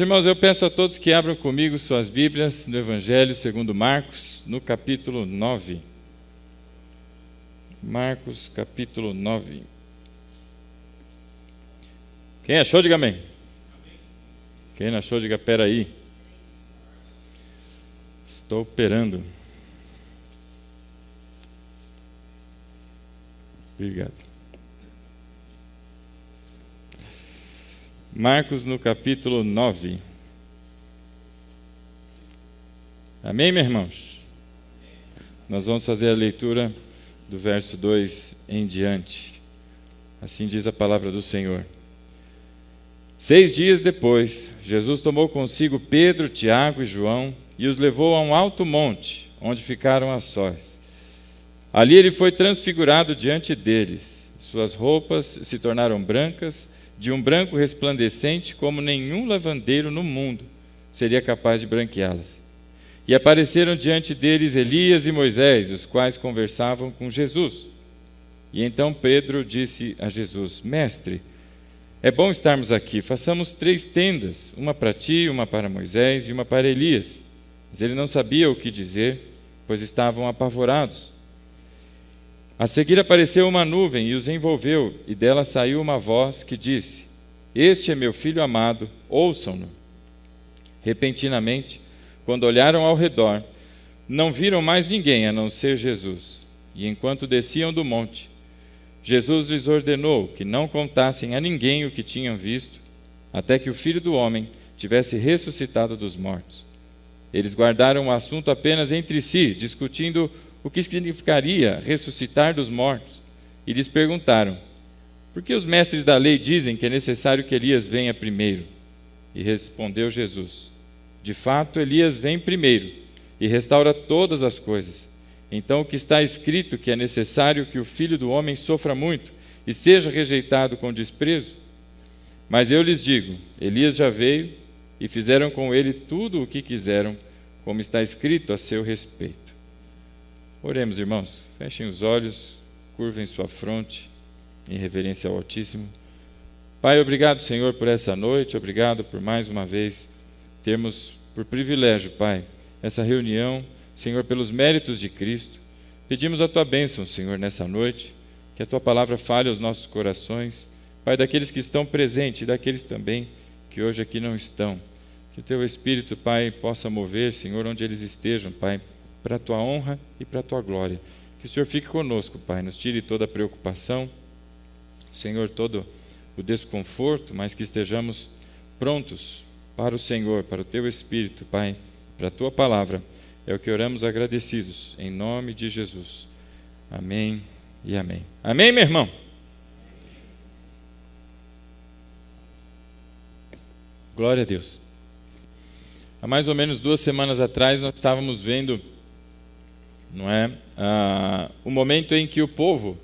irmãos, eu peço a todos que abram comigo suas Bíblias no Evangelho segundo Marcos, no capítulo 9. Marcos, capítulo 9. Quem achou, diga amém. Quem não achou, diga peraí. Estou operando. Obrigado. Marcos no capítulo 9. Amém, meus irmãos? Nós vamos fazer a leitura do verso 2 em diante. Assim diz a palavra do Senhor. 6 dias depois, Jesus tomou consigo Pedro, Tiago e João e os levou a um alto monte, onde ficaram a sós. Ali ele foi transfigurado diante deles. Suas roupas se tornaram brancas, de um branco resplandecente como nenhum lavandeiro no mundo seria capaz de branqueá-las. E apareceram diante deles Elias e Moisés, os quais conversavam com Jesus. E então Pedro disse a Jesus: Mestre, é bom estarmos aqui, façamos 3 tendas, uma para ti, uma para Moisés e uma para Elias. Mas ele não sabia o que dizer, pois estavam apavorados. A seguir apareceu uma nuvem e os envolveu, e dela saiu uma voz que disse: Este é meu filho amado, ouçam-no. Repentinamente, quando olharam ao redor, não viram mais ninguém a não ser Jesus. E enquanto desciam do monte, Jesus lhes ordenou que não contassem a ninguém o que tinham visto, até que o Filho do Homem tivesse ressuscitado dos mortos. Eles guardaram o assunto apenas entre si, discutindo o que significaria ressuscitar dos mortos, e lhes perguntaram: por que os mestres da lei dizem que é necessário que Elias venha primeiro? E respondeu Jesus: de fato, Elias vem primeiro e restaura todas as coisas. Então o que está escrito que é necessário que o Filho do Homem sofra muito e seja rejeitado com desprezo? Mas eu lhes digo, Elias já veio e fizeram com ele tudo o que quiseram, como está escrito a seu respeito. Oremos, irmãos. Fechem os olhos, curvem sua fronte em reverência ao Altíssimo. Pai, obrigado, Senhor, por essa noite. Obrigado por mais uma vez termos por privilégio, Pai, essa reunião, Senhor, pelos méritos de Cristo. Pedimos a Tua bênção, Senhor, nessa noite, que a Tua palavra fale aos nossos corações, Pai, daqueles que estão presentes e daqueles também que hoje aqui não estão. Que o Teu Espírito, Pai, possa mover, Senhor, onde eles estejam, Pai, para a Tua honra e para a Tua glória. Que o Senhor fique conosco, Pai, nos tire toda a preocupação, Senhor, todo o desconforto, mas que estejamos prontos para o Senhor, para o Teu Espírito, Pai, para a Tua palavra. É o que oramos agradecidos, em nome de Jesus. Amém e amém. Amém, meu irmão? Glória a Deus. Há mais ou menos 2 semanas atrás, nós estávamos vendo, não é, o momento em que o povo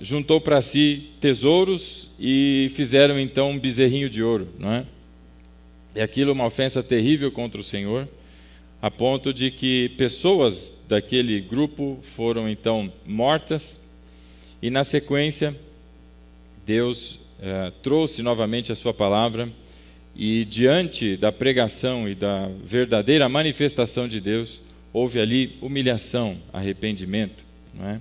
juntou para si tesouros e fizeram então um bezerrinho de ouro, não é? E aquilo uma ofensa terrível contra o Senhor, a ponto de que pessoas daquele grupo foram então mortas, e na sequência Deus trouxe novamente a sua palavra, e diante da pregação e da verdadeira manifestação de Deus, houve ali humilhação, arrependimento, não é?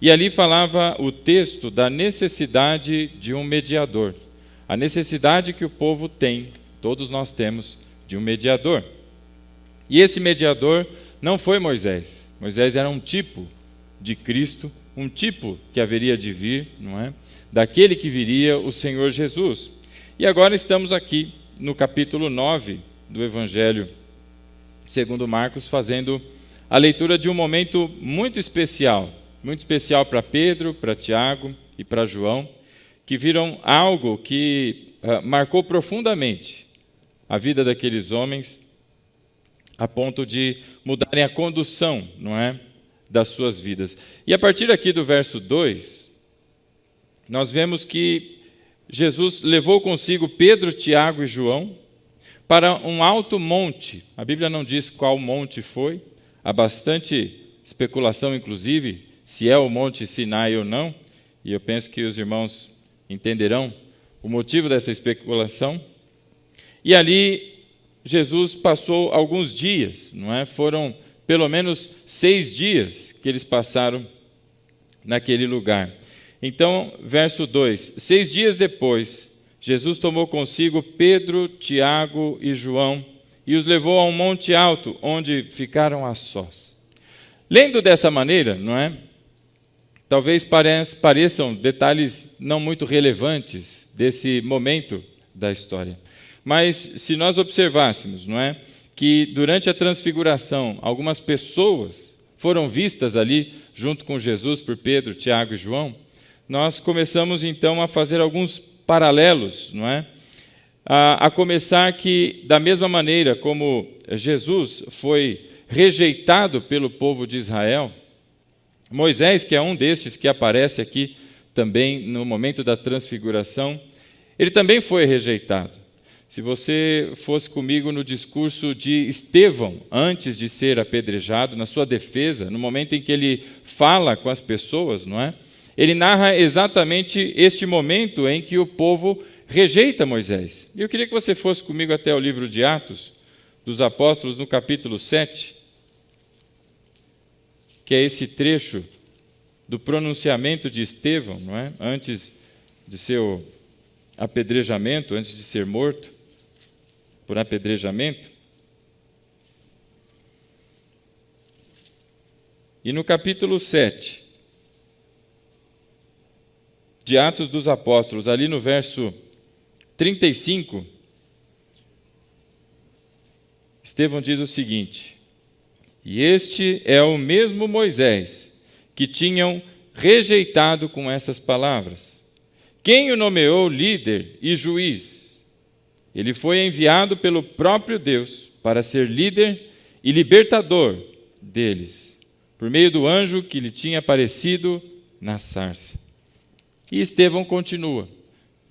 E ali falava o texto da necessidade de um mediador, a necessidade que o povo tem, todos nós temos, de um mediador. E esse mediador não foi Moisés. Moisés era um tipo de Cristo, um tipo que haveria de vir, não é? Daquele que viria, o Senhor Jesus. E agora estamos aqui no capítulo 9 do Evangelho segundo Marcos, fazendo a leitura de um momento muito especial para Pedro, para Tiago e para João, que viram algo que marcou profundamente a vida daqueles homens, a ponto de mudarem a condução, não é, das suas vidas. E a partir aqui do verso 2, nós vemos que Jesus levou consigo Pedro, Tiago e João para um alto monte. A Bíblia não diz qual monte foi, há bastante especulação, inclusive, se é o Monte Sinai ou não, e eu penso que os irmãos entenderão o motivo dessa especulação. e ali Jesus passou alguns dias, não é? Foram pelo menos 6 dias que eles passaram naquele lugar. Então, verso 2: 6 dias depois, Jesus tomou consigo Pedro, Tiago e João e os levou a um monte alto, onde ficaram a sós. Lendo dessa maneira, não é? Talvez pareçam detalhes não muito relevantes desse momento da história. Mas se nós observássemos, não é, que durante a transfiguração algumas pessoas foram vistas ali junto com Jesus por Pedro, Tiago e João, nós começamos então a fazer alguns paralelos, não é? A começar que, da mesma maneira como Jesus foi rejeitado pelo povo de Israel, Moisés, que é um destes que aparece aqui também no momento da transfiguração, ele também foi rejeitado. Se você fosse comigo no discurso de Estevão, antes de ser apedrejado, na sua defesa, no momento em que ele fala com as pessoas, não é? Ele narra exatamente este momento em que o povo rejeita Moisés. E eu queria que você fosse comigo até o livro de Atos dos Apóstolos, no capítulo 7, que é esse trecho do pronunciamento de Estevão, não é? Antes de seu apedrejamento, antes de ser morto por apedrejamento. E no capítulo 7 de Atos dos Apóstolos, ali no verso 35, Estevão diz o seguinte: e este é o mesmo Moisés que tinham rejeitado com essas palavras. Quem o nomeou líder e juiz? Ele foi enviado pelo próprio Deus para ser líder e libertador deles, por meio do anjo que lhe tinha aparecido na sarça. E Estevão continua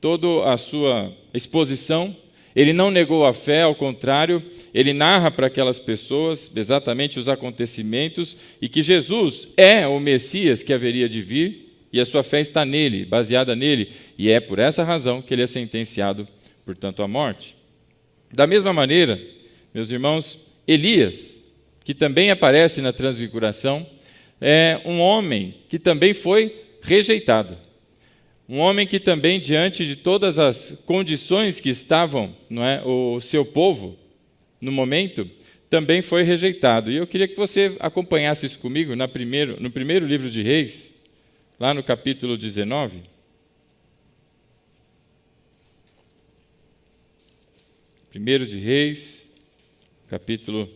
toda a sua exposição. Ele não negou a fé, ao contrário, ele narra para aquelas pessoas exatamente os acontecimentos e que Jesus é o Messias que haveria de vir e a sua fé está nele, baseada nele, e é por essa razão que ele é sentenciado, portanto, à morte. Da mesma maneira, meus irmãos, Elias, que também aparece na transfiguração, é um homem que também foi rejeitado. Um homem que também, diante de todas as condições que estavam, não é, o seu povo, no momento, também foi rejeitado. E eu queria que você acompanhasse isso comigo no primeiro livro de Reis, lá no capítulo 19. Primeiro de Reis, capítulo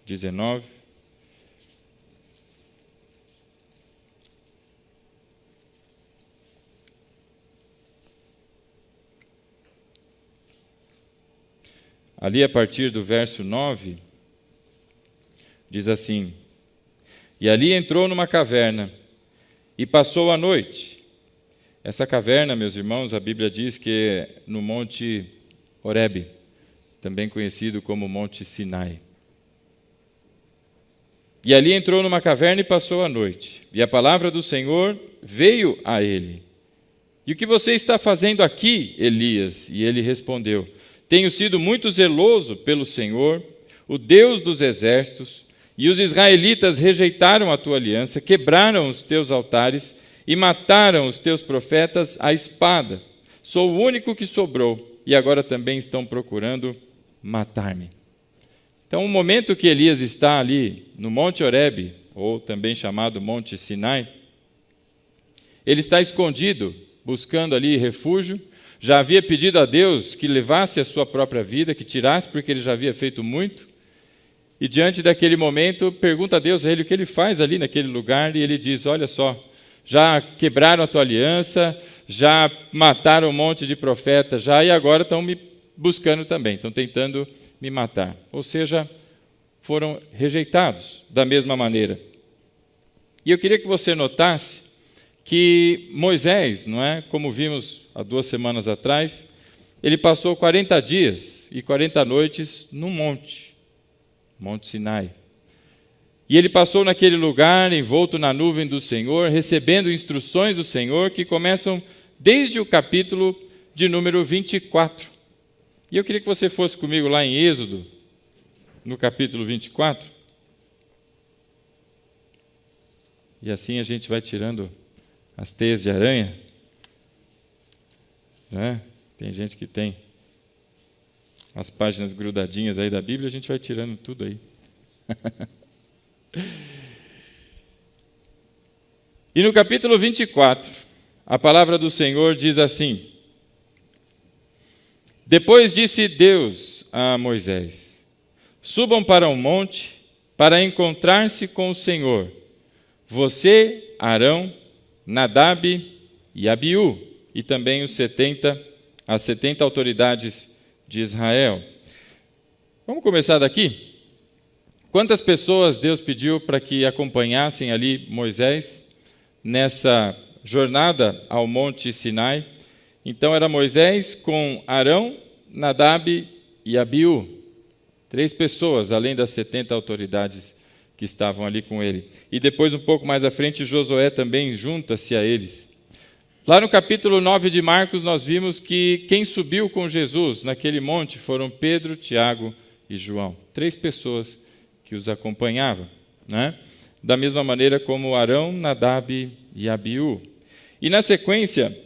19. Ali, a partir do verso 9, diz assim: e ali entrou numa caverna e passou a noite. Essa caverna, meus irmãos, a Bíblia diz que é no Monte Horebe, também conhecido como Monte Sinai. E ali entrou numa caverna e passou a noite. E a palavra do Senhor veio a ele: e o que você está fazendo aqui, Elias? E ele respondeu: tenho sido muito zeloso pelo Senhor, o Deus dos exércitos, e os israelitas rejeitaram a tua aliança, quebraram os teus altares e mataram os teus profetas à espada. Sou o único que sobrou, e agora também estão procurando matar-me. Então, o momento que Elias está ali no Monte Horebe, ou também chamado Monte Sinai, ele está escondido, buscando ali refúgio. Já havia pedido a Deus que levasse a sua própria vida, que tirasse, porque ele já havia feito muito. E diante daquele momento, pergunta a Deus a ele o que ele faz ali naquele lugar, e ele diz: olha só, já quebraram a tua aliança, já mataram um monte de profetas, e agora estão me buscando também, estão tentando me matar. Ou seja, foram rejeitados da mesma maneira. E eu queria que você notasse que Moisés, não é, como vimos há 2 semanas atrás, ele passou 40 dias e 40 noites no Monte Sinai. E ele passou naquele lugar, envolto na nuvem do Senhor, recebendo instruções do Senhor, que começam desde o capítulo de número 24. E eu queria que você fosse comigo lá em Êxodo, no capítulo 24. E assim a gente vai tirando as teias de aranha. Né? Tem gente que tem as páginas grudadinhas aí da Bíblia, a gente vai tirando tudo aí. E no capítulo 24, a palavra do Senhor diz assim: Depois disse Deus a Moisés: Subam para o monte para encontrar-se com o Senhor, você, Arão, Nadab e Abiú, e também as 70 autoridades de Israel. Vamos começar daqui? Quantas pessoas Deus pediu para que acompanhassem ali Moisés nessa jornada ao Monte Sinai? Então era Moisés com Arão, Nadab e Abiú. 3 pessoas, além das 70 autoridades que estavam ali com ele. E depois, um pouco mais à frente, Josué também junta-se a eles. Lá no capítulo 9 de Marcos, nós vimos que quem subiu com Jesus naquele monte foram Pedro, Tiago e João. 3 pessoas que os acompanhavam, né? Da mesma maneira como Arão, Nadab e Abiú. E na sequência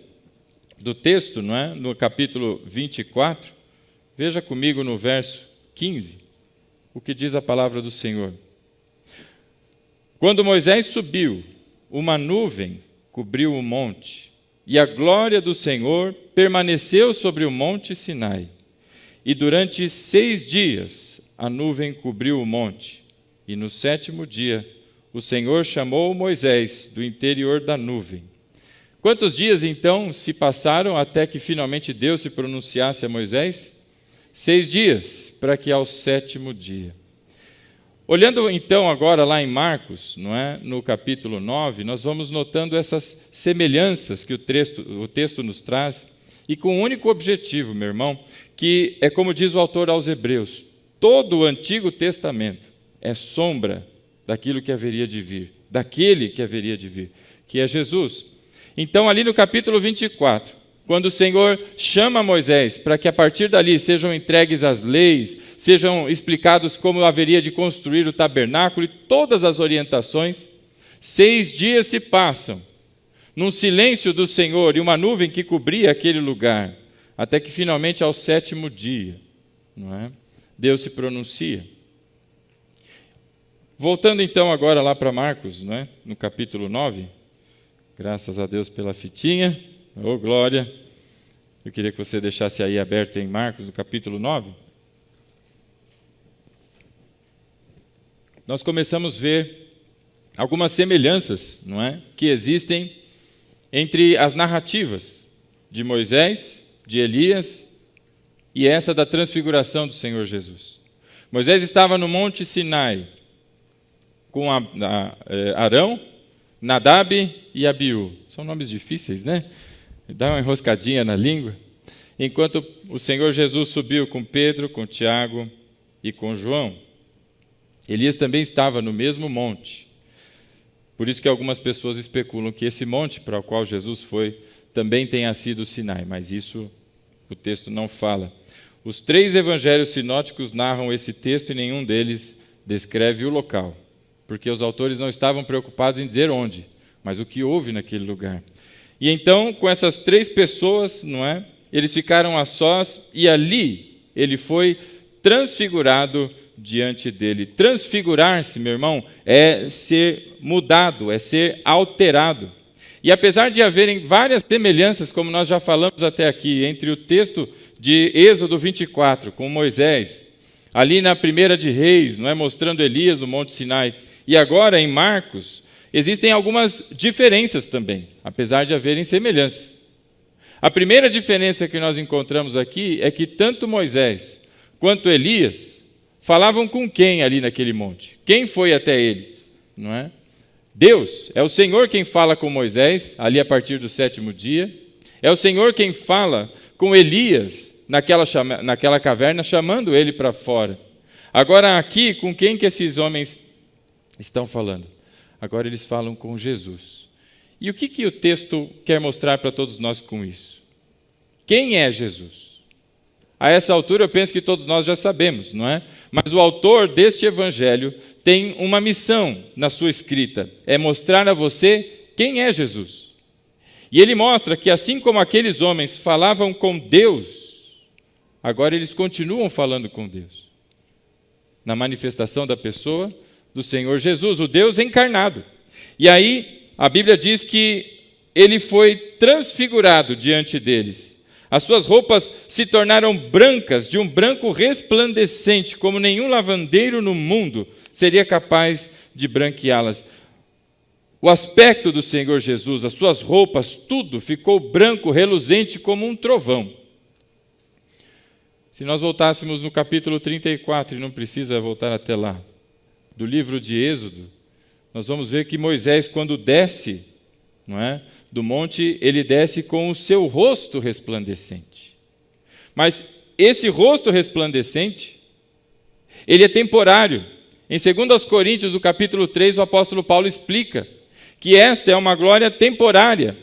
do texto, não é? No capítulo 24, veja comigo no verso 15, o que diz a palavra do Senhor. Quando Moisés subiu, uma nuvem cobriu o monte, e a glória do Senhor permaneceu sobre o monte Sinai. E durante 6 dias a nuvem cobriu o monte, e no 7º dia o Senhor chamou Moisés do interior da nuvem. Quantos dias, então, se passaram até que finalmente Deus se pronunciasse a Moisés? 6 dias, para que ao 7º dia. Olhando, então, agora lá em Marcos, não é? No capítulo 9, nós vamos notando essas semelhanças que o texto nos traz, e com um único objetivo, meu irmão, que é como diz o autor aos Hebreus, todo o Antigo Testamento é sombra daquilo que haveria de vir, daquele que haveria de vir, que é Jesus. Então, ali no capítulo 24, quando o Senhor chama Moisés para que a partir dali sejam entregues as leis, sejam explicados como haveria de construir o tabernáculo e todas as orientações, 6 dias se passam, num silêncio do Senhor e uma nuvem que cobria aquele lugar, até que finalmente ao 7º dia, não é? Deus se pronuncia. Voltando então agora lá para Marcos, não é? No capítulo 9, graças a Deus pela fitinha, oh glória, eu queria que você deixasse aí aberto em Marcos, no capítulo 9. Nós começamos a ver algumas semelhanças, não é? Que existem entre as narrativas de Moisés, de Elias e essa da transfiguração do Senhor Jesus. Moisés estava no Monte Sinai com Arão, Nadab e Abiú. São nomes difíceis, né? Dá uma enroscadinha na língua. Enquanto o Senhor Jesus subiu com Pedro, com Tiago e com João. Elias também estava no mesmo monte. Por isso que algumas pessoas especulam que esse monte para o qual Jesus foi também tenha sido o Sinai, mas isso o texto não fala. Os 3 evangelhos sinóticos narram esse texto e nenhum deles descreve o local, porque os autores não estavam preocupados em dizer onde, mas o que houve naquele lugar. E então, com essas 3 pessoas, não é? Eles ficaram a sós e ali ele foi transfigurado diante dele. Transfigurar-se, meu irmão, é ser mudado, é ser alterado. E apesar de haverem várias semelhanças, como nós já falamos até aqui, entre o texto de Êxodo 24, com Moisés, ali na 1ª de Reis, não é, mostrando Elias no Monte Sinai, e agora em Marcos, existem algumas diferenças também, apesar de haverem semelhanças. A primeira diferença que nós encontramos aqui é que tanto Moisés quanto Elias falavam com quem ali naquele monte? Quem foi até eles? Não é? Deus. É o Senhor quem fala com Moisés, ali a partir do 7º dia. É o Senhor quem fala com Elias naquela caverna, chamando ele para fora. Agora aqui, com quem que esses homens estão falando? Agora eles falam com Jesus. E o que o texto quer mostrar para todos nós com isso? Quem é Jesus? a essa altura eu penso que todos nós já sabemos, não é? Mas o autor deste evangelho tem uma missão na sua escrita, é mostrar a você quem é Jesus. E ele mostra que assim como aqueles homens falavam com Deus, agora eles continuam falando com Deus. Na manifestação da pessoa do Senhor Jesus, o Deus encarnado. E aí a Bíblia diz que ele foi transfigurado diante deles. As suas roupas se tornaram brancas, de um branco resplandecente, como nenhum lavandeiro no mundo seria capaz de branqueá-las. O aspecto do Senhor Jesus, as suas roupas, tudo ficou branco, reluzente como um trovão. Se nós voltássemos no capítulo 34, e não precisa voltar até lá, do livro de Êxodo, nós vamos ver que Moisés, quando desce, não é, do monte, ele desce com o seu rosto resplandecente. Mas esse rosto resplandecente, ele é temporário. Em 2 Coríntios, no capítulo 3, o apóstolo Paulo explica que esta é uma glória temporária.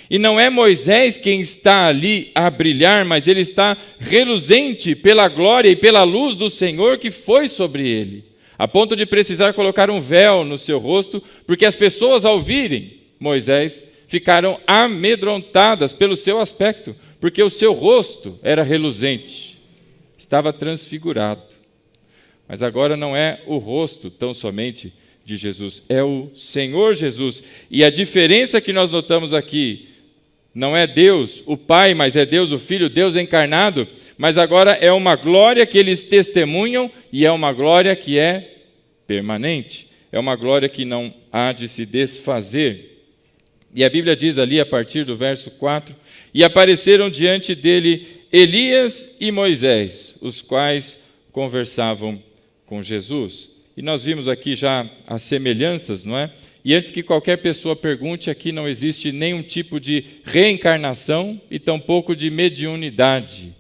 E não é Moisés quem está ali a brilhar, mas ele está reluzente pela glória e pela luz do Senhor que foi sobre ele, a ponto de precisar colocar um véu no seu rosto, porque as pessoas, ao virem Moisés, ficaram amedrontadas pelo seu aspecto, porque o seu rosto era reluzente, estava transfigurado. Mas agora não é o rosto tão somente de Jesus, é o Senhor Jesus. E a diferença que nós notamos aqui, não é Deus o Pai, mas é Deus o Filho, Deus encarnado, mas agora é uma glória que eles testemunham e é uma glória que é permanente, é uma glória que não há de se desfazer. E a Bíblia diz ali, a partir do verso 4, e apareceram diante dele Elias e Moisés, os quais conversavam com Jesus. E nós vimos aqui já as semelhanças, não é? E antes que qualquer pessoa pergunte, aqui não existe nenhum tipo de reencarnação e tampouco de mediunidade,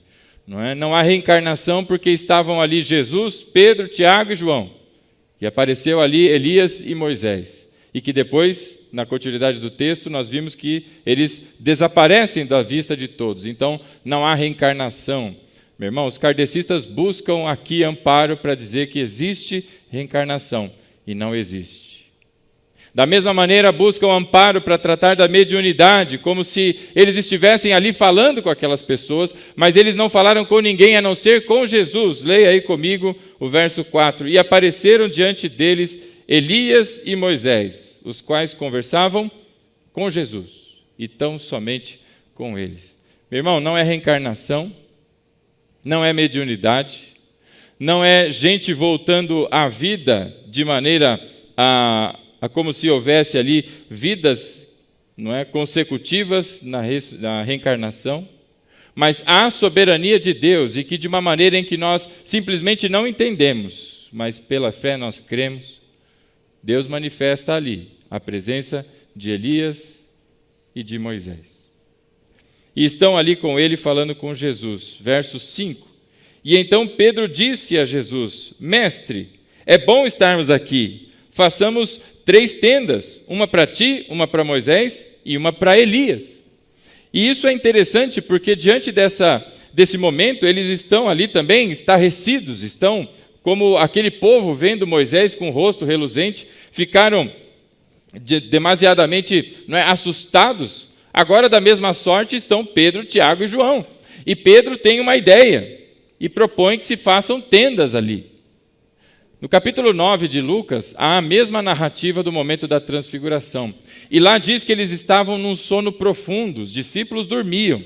não é? Não há reencarnação porque estavam ali Jesus, Pedro, Tiago e João. E apareceu ali Elias e Moisés. E que depois, na continuidade do texto, nós vimos que eles desaparecem da vista de todos. Então, não há reencarnação. Meu irmão, os kardecistas buscam aqui amparo para dizer que existe reencarnação e não existe. Da mesma maneira, buscam amparo para tratar da mediunidade, como se eles estivessem ali falando com aquelas pessoas, mas eles não falaram com ninguém a não ser com Jesus. Leia aí comigo o verso 4. E apareceram diante deles Elias e Moisés, os quais conversavam com Jesus, e tão somente com eles. Meu irmão, não é reencarnação, não é mediunidade, não é gente voltando à vida de maneira a como se houvesse ali vidas, não é, consecutivas na reencarnação, mas há soberania de Deus, e que de uma maneira em que nós simplesmente não entendemos, mas pela fé nós cremos, Deus manifesta ali a presença de Elias e de Moisés. E estão ali com ele falando com Jesus. Verso 5. E então Pedro disse a Jesus: Mestre, é bom estarmos aqui. Façamos 3 tendas, uma para ti, uma para Moisés e uma para Elias. E isso é interessante porque diante desse momento eles estão ali também estarrecidos, estão como aquele povo vendo Moisés com o rosto reluzente, ficaram demasiadamente assustados. Agora, da mesma sorte, estão Pedro, Tiago e João. E Pedro tem uma ideia e propõe que se façam tendas ali. No capítulo 9 de Lucas, há a mesma narrativa do momento da transfiguração. E lá diz que eles estavam num sono profundo, os discípulos dormiam,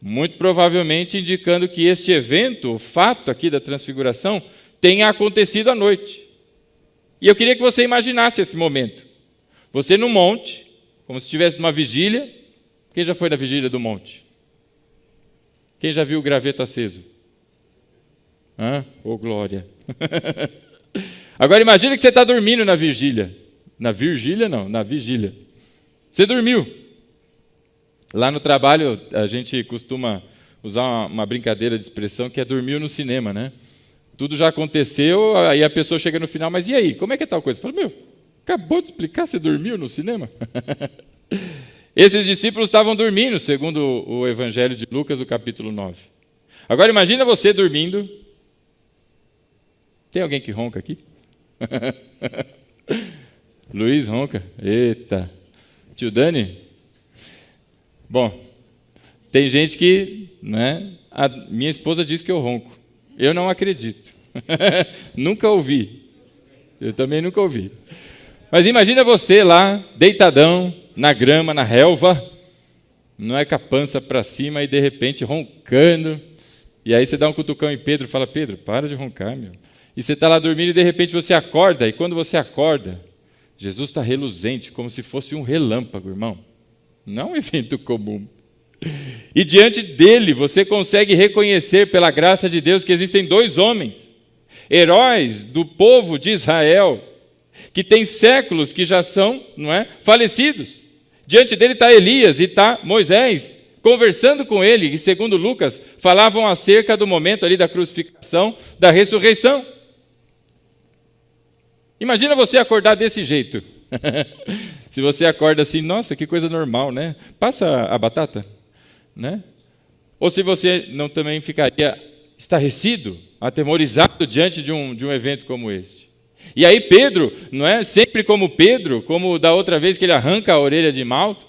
muito provavelmente indicando que este evento, o fato aqui da transfiguração, tenha acontecido à noite. E eu queria que você imaginasse esse momento. Você no monte, como se estivesse numa vigília. Quem já foi na vigília do monte? Quem já viu o graveto aceso? Ô, glória! Agora imagina que você está dormindo na vigília. Na vigília não, na vigília. Você dormiu. Lá no trabalho a gente costuma usar uma brincadeira de expressão que é dormiu no cinema, né? Tudo já aconteceu, aí a pessoa chega no final, mas e aí, como é que é tal coisa? Fala, acabou de explicar, você dormiu no cinema? Esses discípulos estavam dormindo, segundo o Evangelho de Lucas, o capítulo 9. Agora imagina você dormindo. Tem alguém que ronca aqui? Luiz ronca. Eita. Tio Dani? Bom, tem gente que, né? A minha esposa diz que eu ronco. Eu não acredito. Nunca ouvi. Eu também nunca ouvi. Mas imagina você lá, deitadão, na grama, na relva, não é com a pança para cima e de repente roncando. E aí você dá um cutucão em Pedro e fala, Pedro, para de roncar, meu. E você está lá dormindo e de repente você acorda, e quando você acorda, Jesus está reluzente, como se fosse um relâmpago, irmão. Não é um evento comum. E diante dele você consegue reconhecer pela graça de Deus que existem dois homens, heróis do povo de Israel, que tem séculos que já são, não é, falecidos. Diante dele está Elias e está Moisés, conversando com ele, e segundo Lucas, falavam acerca do momento ali da crucificação, da ressurreição. Imagina você acordar desse jeito. Se você acorda assim, nossa, que coisa normal, né? Passa a batata, né? Ou se você não também ficaria estarrecido, atemorizado diante de um evento como este. E aí Pedro, não é? Sempre como Pedro, como da outra vez que ele arranca a orelha de Malco,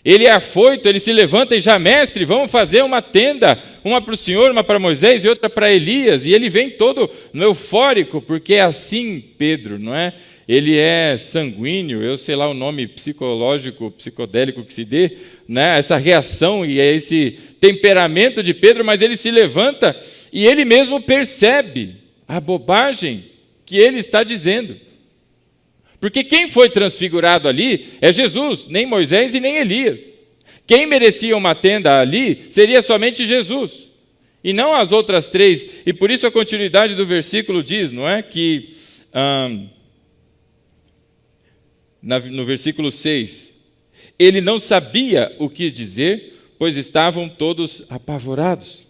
ele é afoito, ele se levanta e já, mestre, vamos fazer uma tenda, uma para o Senhor, uma para Moisés e outra para Elias. E ele vem todo eufórico, porque é assim Pedro, não é? Ele é sanguíneo, eu sei lá o nome psicológico, psicodélico que se dê, né? Essa reação e esse temperamento de Pedro, mas ele se levanta e ele mesmo percebe a bobagem que ele está dizendo. Porque quem foi transfigurado ali é Jesus, nem Moisés e nem Elias. Quem merecia uma tenda ali seria somente Jesus, e não as outras três. E por isso a continuidade do versículo diz, não é? Que no versículo 6, ele não sabia o que dizer, pois estavam todos apavorados.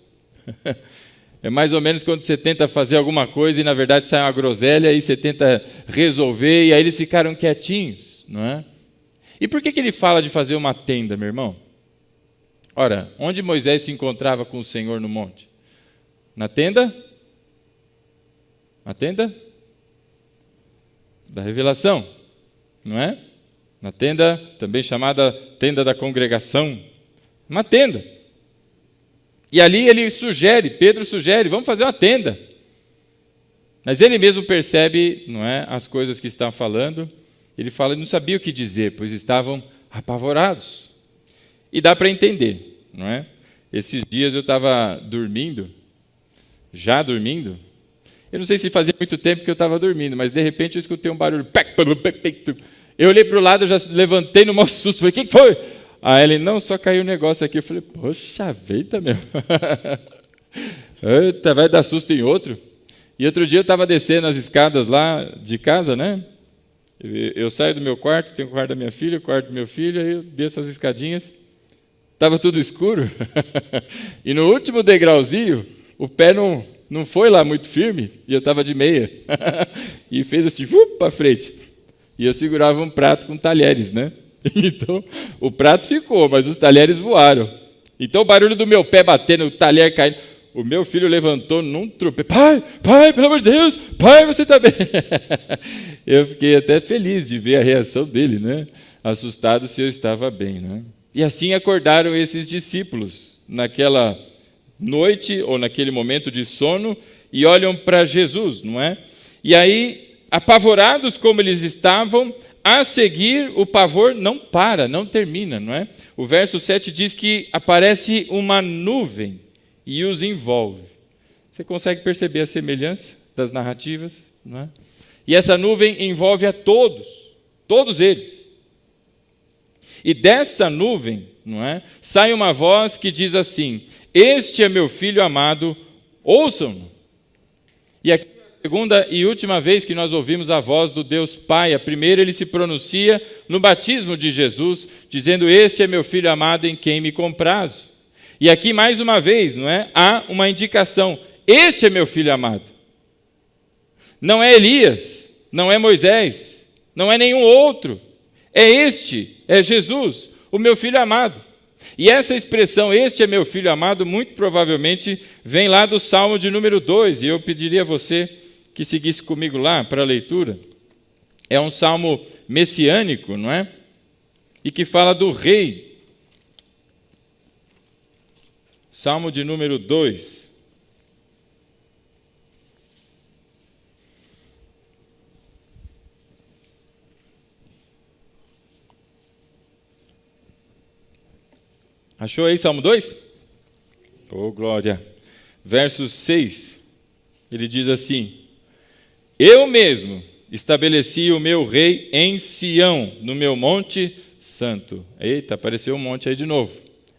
É mais ou menos quando você tenta fazer alguma coisa e na verdade sai uma groselha e você tenta resolver e aí eles ficaram quietinhos, não é? E por que ele fala de fazer uma tenda, meu irmão? Ora, onde Moisés se encontrava com o Senhor no monte? Na tenda? Na tenda da revelação, não é? Na tenda, também chamada tenda da congregação. Uma tenda. E ali ele sugere, Pedro sugere, vamos fazer uma tenda. Mas ele mesmo percebe, não é, as coisas que está falando. Ele fala, ele não sabia o que dizer, pois estavam apavorados. E dá para entender, não é? Esses dias eu estava dormindo, já dormindo. Eu não sei se fazia muito tempo que eu estava dormindo, mas de repente eu escutei um barulho. Eu olhei para o lado, eu já levantei no maior susto. Falei, o que foi? Aí ele, não, só caiu um negócio aqui. Eu falei, poxa, eita mesmo. Eita, vai dar susto em outro. E outro dia eu estava descendo as escadas lá de casa, né? Eu saio do meu quarto, tenho o quarto da minha filha, o quarto do meu filho, aí eu desço as escadinhas. Estava tudo escuro. E no último degrauzinho, o pé não foi lá muito firme, e eu estava de meia. E fez assim, para frente. E eu segurava um prato com talheres, né? Então, o prato ficou, mas os talheres voaram. Então, o barulho do meu pé batendo, o talher caindo. O meu filho levantou num tropeço. Pai, pelo amor de Deus, pai, você está bem? Eu fiquei até feliz de ver a reação dele, né? Assustado se eu estava bem, né? E assim acordaram esses discípulos naquela noite ou naquele momento de sono e olham para Jesus, não é? E aí, apavorados como eles estavam, a seguir, o pavor não para, não termina, não é? O verso 7 diz que aparece uma nuvem e os envolve. Você consegue perceber a semelhança das narrativas, não é? E essa nuvem envolve a todos eles. E dessa nuvem, não é? Sai uma voz que diz assim: este é meu filho amado, ouçam-no. E aqui segunda e última vez que nós ouvimos a voz do Deus Pai. A primeira ele se pronuncia no batismo de Jesus, dizendo, este é meu filho amado em quem me comprazo. E aqui mais uma vez, não é? Há uma indicação, este é meu filho amado. Não é Elias, não é Moisés, não é nenhum outro. É este, é Jesus, o meu filho amado. E essa expressão, este é meu filho amado, muito provavelmente vem lá do Salmo de número 2, e eu pediria a você que seguisse comigo lá para a leitura. É um salmo messiânico, não é? E que fala do rei. Salmo de número 2. Achou aí Salmo 2? Oh, glória! Verso 6, ele diz assim: eu mesmo estabeleci o meu rei em Sião, no meu monte santo. Eita, apareceu um monte aí de novo.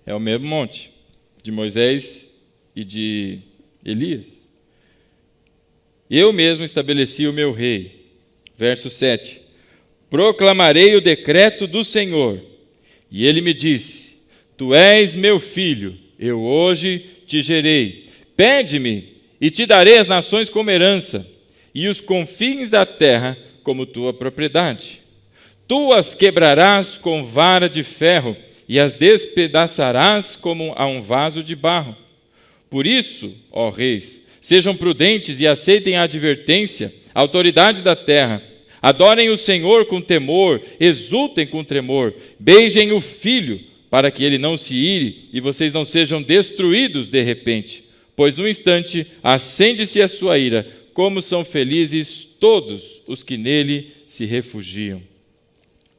É o mesmo monte de Moisés e de Elias. Eu mesmo estabeleci o meu rei. Verso 7. Proclamarei o decreto do Senhor. E ele me disse: tu és meu filho, eu hoje te gerei. Pede-me e te darei as nações como herança, e os confins da terra como tua propriedade. Tu as quebrarás com vara de ferro, e as despedaçarás como a um vaso de barro. Por isso, ó reis, sejam prudentes e aceitem a advertência, autoridades da terra. Adorem o Senhor com temor, exultem com tremor, beijem o Filho, para que ele não se ire e vocês não sejam destruídos de repente. Pois no instante acende-se a sua ira, como são felizes todos os que nele se refugiam.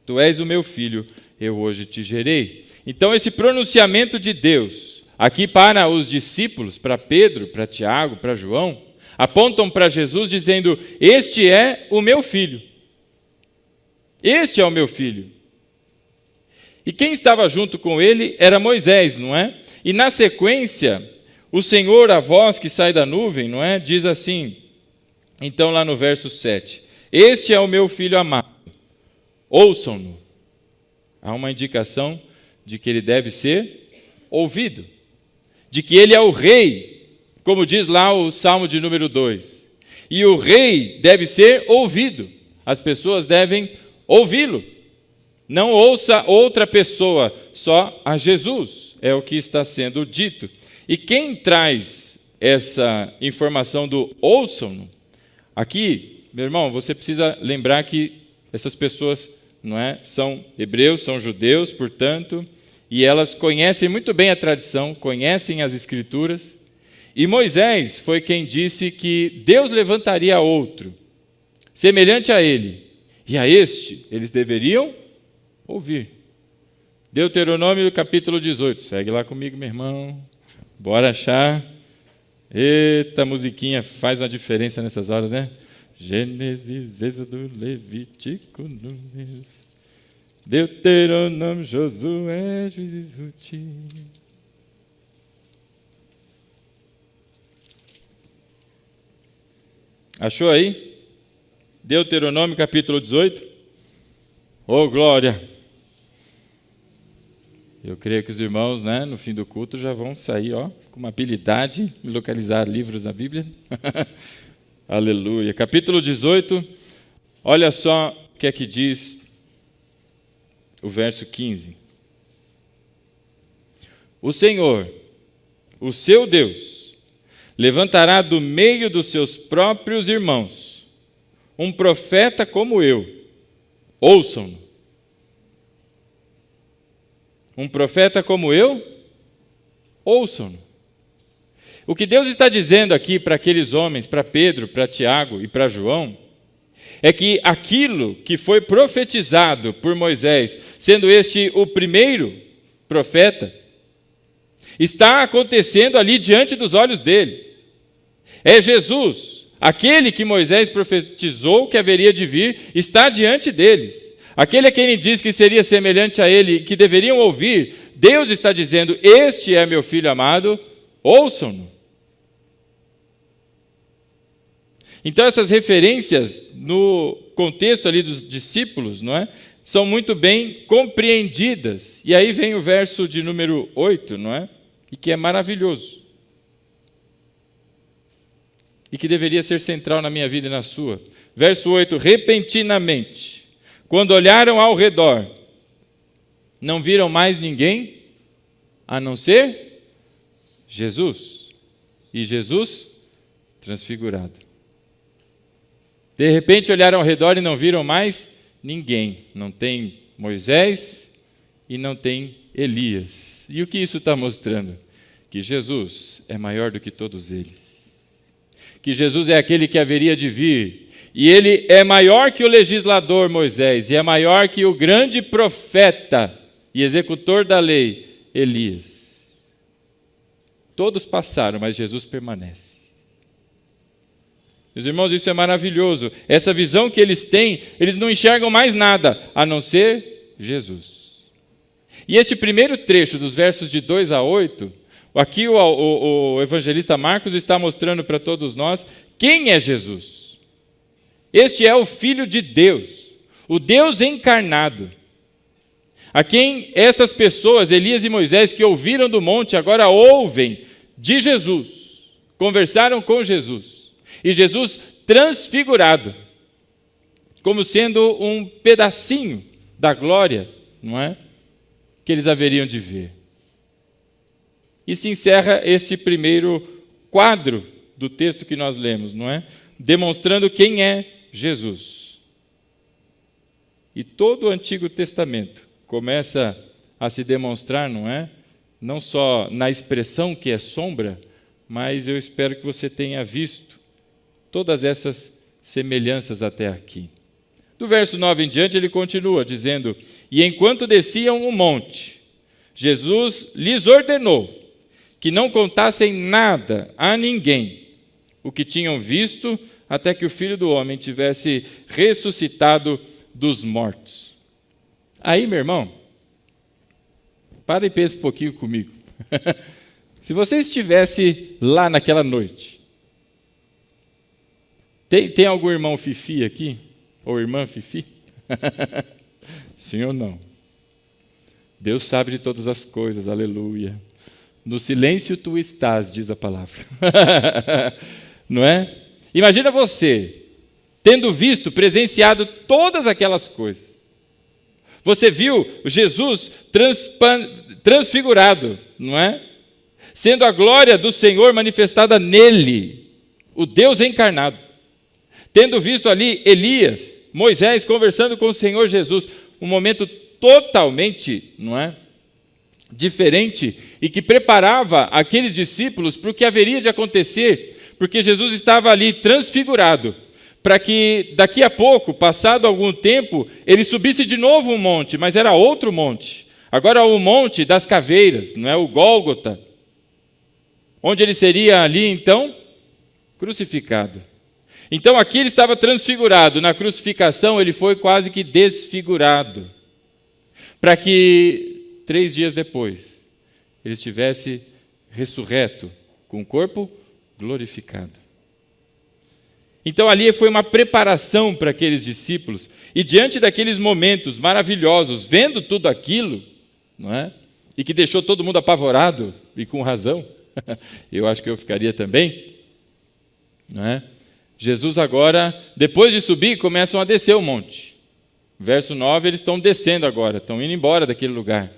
Tu és o meu filho, eu hoje te gerei. Então esse pronunciamento de Deus, aqui para os discípulos, para Pedro, para Tiago, para João, apontam para Jesus dizendo: este é o meu filho. Este é o meu filho. E quem estava junto com ele era Moisés, não é? E na sequência, o Senhor, a voz que sai da nuvem, não é? Diz assim, então lá no verso 7, este é o meu filho amado, ouçam-no. Há uma indicação de que ele deve ser ouvido, de que ele é o rei, como diz lá o Salmo de número 2. E o rei deve ser ouvido, as pessoas devem ouvi-lo. Não ouça outra pessoa, só a Jesus, é o que está sendo dito. E quem traz essa informação do ouçam-no, aqui, meu irmão, você precisa lembrar que essas pessoas, não é, são hebreus, são judeus, portanto, e elas conhecem muito bem a tradição, conhecem as Escrituras, e Moisés foi quem disse que Deus levantaria outro, semelhante a ele, e a este eles deveriam ouvir. Deuteronômio capítulo 18, segue lá comigo, meu irmão, bora achar. Eita, musiquinha faz uma diferença nessas horas, né? Gênesis, Êxodo, Levítico, Números, Deuteronômio, Josué, Juízes, Ruth. Achou aí? Deuteronômio capítulo 18. Oh, glória! Eu creio que os irmãos, né, no fim do culto já vão sair, ó, com uma habilidade de localizar livros da Bíblia. Aleluia. Capítulo 18, olha só o que é que diz o verso 15. O Senhor, o seu Deus, levantará do meio dos seus próprios irmãos um profeta como eu. Ouçam-no. Um profeta como eu? Ouçam-no. O que Deus está dizendo aqui para aqueles homens, para Pedro, para Tiago e para João, é que aquilo que foi profetizado por Moisés, sendo este o primeiro profeta, está acontecendo ali diante dos olhos dele. É Jesus, aquele que Moisés profetizou que haveria de vir, está diante deles. Aquele a quem ele diz que seria semelhante a ele, que deveriam ouvir, Deus está dizendo: este é meu filho amado, ouçam-no. Então essas referências no contexto ali dos discípulos, não é? São muito bem compreendidas. E aí vem o verso de número 8, não é? E que é maravilhoso. E que deveria ser central na minha vida e na sua. Verso 8, repentinamente, quando olharam ao redor, não viram mais ninguém a não ser Jesus. E Jesus transfigurado. De repente olharam ao redor e não viram mais ninguém. Não tem Moisés e não tem Elias. E o que isso está mostrando? Que Jesus é maior do que todos eles. Que Jesus é aquele que haveria de vir. E ele é maior que o legislador Moisés. E é maior que o grande profeta e executor da lei, Elias. Todos passaram, mas Jesus permanece. Meus irmãos, isso é maravilhoso. Essa visão que eles têm, eles não enxergam mais nada, a não ser Jesus. E este primeiro trecho, dos versos de 2 a 8, aqui o evangelista Marcos está mostrando para todos nós quem é Jesus. Este é o Filho de Deus, o Deus encarnado, a quem estas pessoas, Elias e Moisés, que ouviram do monte, agora ouvem de Jesus, conversaram com Jesus. E Jesus transfigurado, como sendo um pedacinho da glória, não é? Que eles haveriam de ver. E se encerra esse primeiro quadro do texto que nós lemos, não é? Demonstrando quem é Jesus. E todo o Antigo Testamento começa a se demonstrar, não é? Não só na expressão que é sombra, mas eu espero que você tenha visto todas essas semelhanças até aqui. Do verso 9 em diante, ele continua dizendo: E enquanto desciam o monte, Jesus lhes ordenou que não contassem nada a ninguém o que tinham visto, até que o Filho do Homem tivesse ressuscitado dos mortos. Aí, meu irmão, para e pense um pouquinho comigo. Se você estivesse lá naquela noite, tem algum irmão fifi aqui? Ou irmã fifi? Sim ou não? Deus sabe de todas as coisas, aleluia. No silêncio tu estás, diz a palavra. Não é? Imagina você, tendo visto, presenciado todas aquelas coisas. Você viu Jesus transfigurado, não é? Sendo a glória do Senhor manifestada nele, o Deus encarnado. Tendo visto ali Elias, Moisés conversando com o Senhor Jesus, um momento totalmente, não é, diferente e que preparava aqueles discípulos para o que haveria de acontecer, porque Jesus estava ali transfigurado, para que daqui a pouco, passado algum tempo, ele subisse de novo um monte, mas era outro monte. Agora o monte das caveiras, não é, o Gólgota, onde ele seria ali então crucificado. Então aqui ele estava transfigurado, na crucificação ele foi quase que desfigurado, para que 3 dias depois ele estivesse ressurreto, com o corpo glorificado. Então ali foi uma preparação para aqueles discípulos, e diante daqueles momentos maravilhosos, vendo tudo aquilo, não é? E que deixou todo mundo apavorado, e com razão, eu acho que eu ficaria também, não é? Jesus agora, depois de subir, começam a descer o monte. Verso 9, eles estão descendo agora, estão indo embora daquele lugar.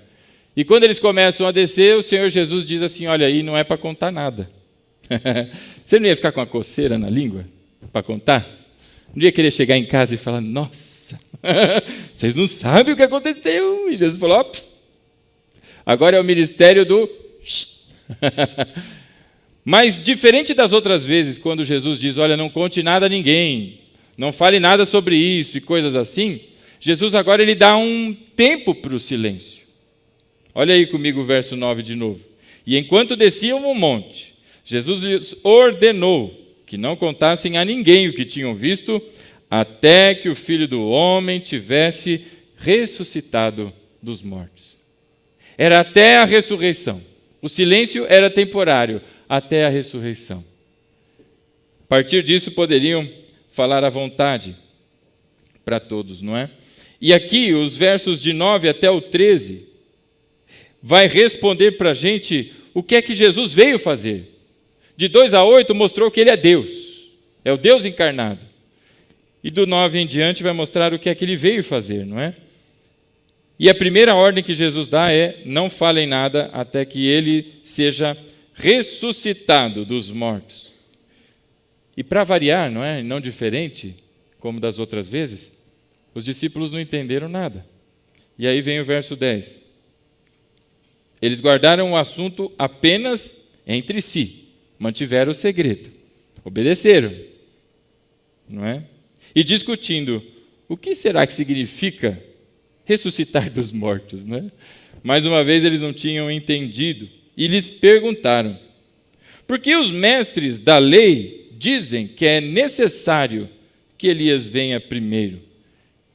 E quando eles começam a descer, o Senhor Jesus diz assim: olha, aí não é para contar nada. Você não ia ficar com a coceira na língua para contar? Não ia querer chegar em casa e falar: nossa, vocês não sabem o que aconteceu. E Jesus falou: agora é o ministério do... Mas, diferente das outras vezes, quando Jesus diz: olha, não conte nada a ninguém, não fale nada sobre isso e coisas assim, Jesus agora ele dá um tempo para o silêncio. Olha aí comigo o verso 9 de novo. E enquanto desciam o monte, Jesus lhes ordenou que não contassem a ninguém o que tinham visto, até que o Filho do Homem tivesse ressuscitado dos mortos. Era até a ressurreição. O silêncio era temporário, até a ressurreição. A partir disso poderiam falar à vontade para todos, não é? E aqui os versos de 9 até o 13 vai responder para a gente o que é que Jesus veio fazer. De 2 a 8 mostrou que ele é Deus, é o Deus encarnado. E do 9 em diante vai mostrar o que é que ele veio fazer, não é? E a primeira ordem que Jesus dá é: não falem nada até que ele seja ressuscitado dos mortos. E para variar, não é? Não diferente, como das outras vezes, os discípulos não entenderam nada. E aí vem o verso 10. Eles guardaram o assunto apenas entre si, mantiveram o segredo, obedeceram, não é? E discutindo, o que será que significa ressuscitar dos mortos, né? Mais uma vez eles não tinham entendido e lhes perguntaram: por que os mestres da lei dizem que é necessário que Elias venha primeiro?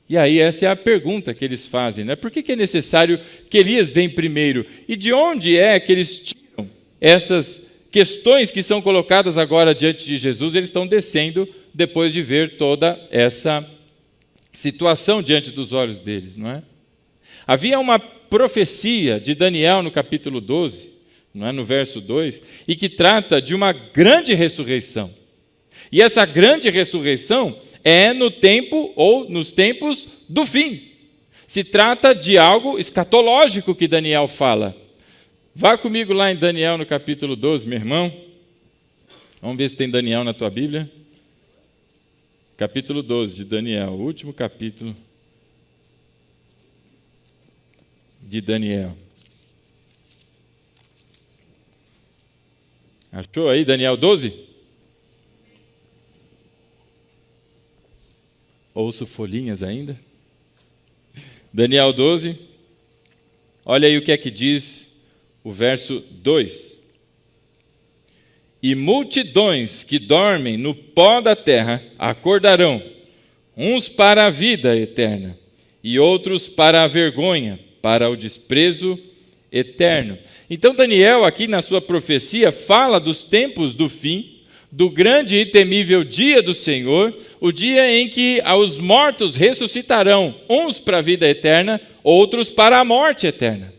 E aí essa é a pergunta que eles fazem, né? Por que é necessário que Elias venha primeiro? E de onde é que eles tiram essas questões que são colocadas agora diante de Jesus? Eles estão descendo depois de ver toda essa situação diante dos olhos deles, não é? Havia uma profecia de Daniel no capítulo 12, não é? No verso 2, e que trata de uma grande ressurreição. E essa grande ressurreição é no tempo ou nos tempos do fim. Se trata de algo escatológico que Daniel fala. Vá comigo lá em Daniel no capítulo 12, meu irmão. Vamos ver se tem Daniel na tua Bíblia. Capítulo 12 de Daniel, o último capítulo de Daniel. Achou aí Daniel 12? Ouço folhinhas ainda. Daniel 12. Olha aí o que é que diz o verso 2. E multidões que dormem no pó da terra acordarão, uns para a vida eterna, e outros para a vergonha, para o desprezo eterno. Então Daniel, aqui na sua profecia, fala dos tempos do fim, do grande e temível dia do Senhor, o dia em que os mortos ressuscitarão, uns para a vida eterna, outros para a morte eterna.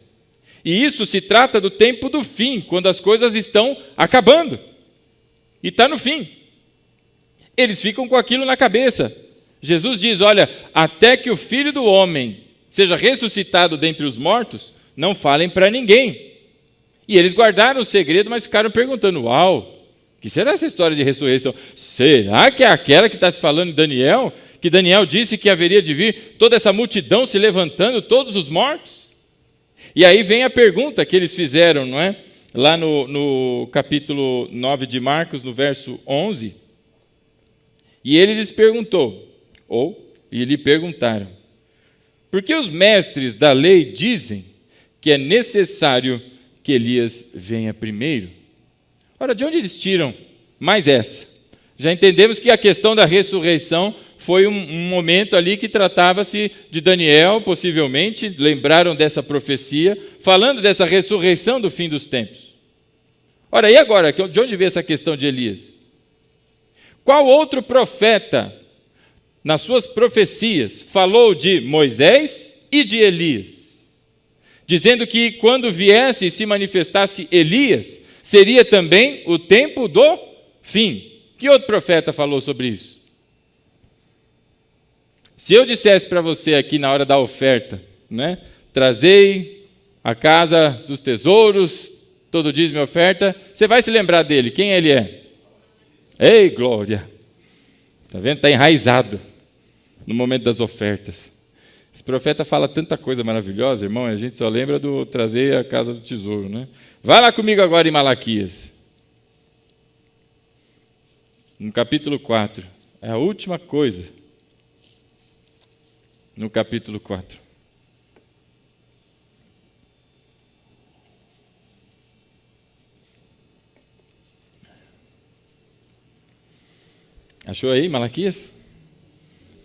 E isso se trata do tempo do fim, quando as coisas estão acabando. E está no fim. Eles ficam com aquilo na cabeça. Jesus diz, olha, até que o Filho do Homem seja ressuscitado dentre os mortos, não falem para ninguém. E eles guardaram o segredo, mas ficaram perguntando, uau, o que será essa história de ressurreição? Será que é aquela que está se falando em Daniel? Que Daniel disse que haveria de vir toda essa multidão se levantando, todos os mortos? E aí vem a pergunta que eles fizeram, não é? Lá no capítulo 9 de Marcos, no verso 11. E ele lhes perguntou, e lhe perguntaram, por que os mestres da lei dizem que é necessário que Elias venha primeiro? Ora, de onde eles tiram mais essa? Já entendemos que a questão da ressurreição foi um momento ali que tratava-se de Daniel, possivelmente, lembraram dessa profecia, falando dessa ressurreição do fim dos tempos. Ora, e agora, de onde veio essa questão de Elias? Qual outro profeta, nas suas profecias, falou de Moisés e de Elias? Dizendo que quando viesse e se manifestasse Elias, seria também o tempo do fim. Que outro profeta falou sobre isso? Se eu dissesse para você aqui na hora da oferta, né, trazei a casa dos tesouros, todo dízimo e oferta, você vai se lembrar dele, quem ele é? Ei, glória! Está vendo? Está enraizado no momento das ofertas. Esse profeta fala tanta coisa maravilhosa, irmão, a gente só lembra do trazer a casa do tesouro, né? Vai lá comigo agora em Malaquias. No capítulo 4. É a última coisa. No capítulo 4. Achou aí, Malaquias?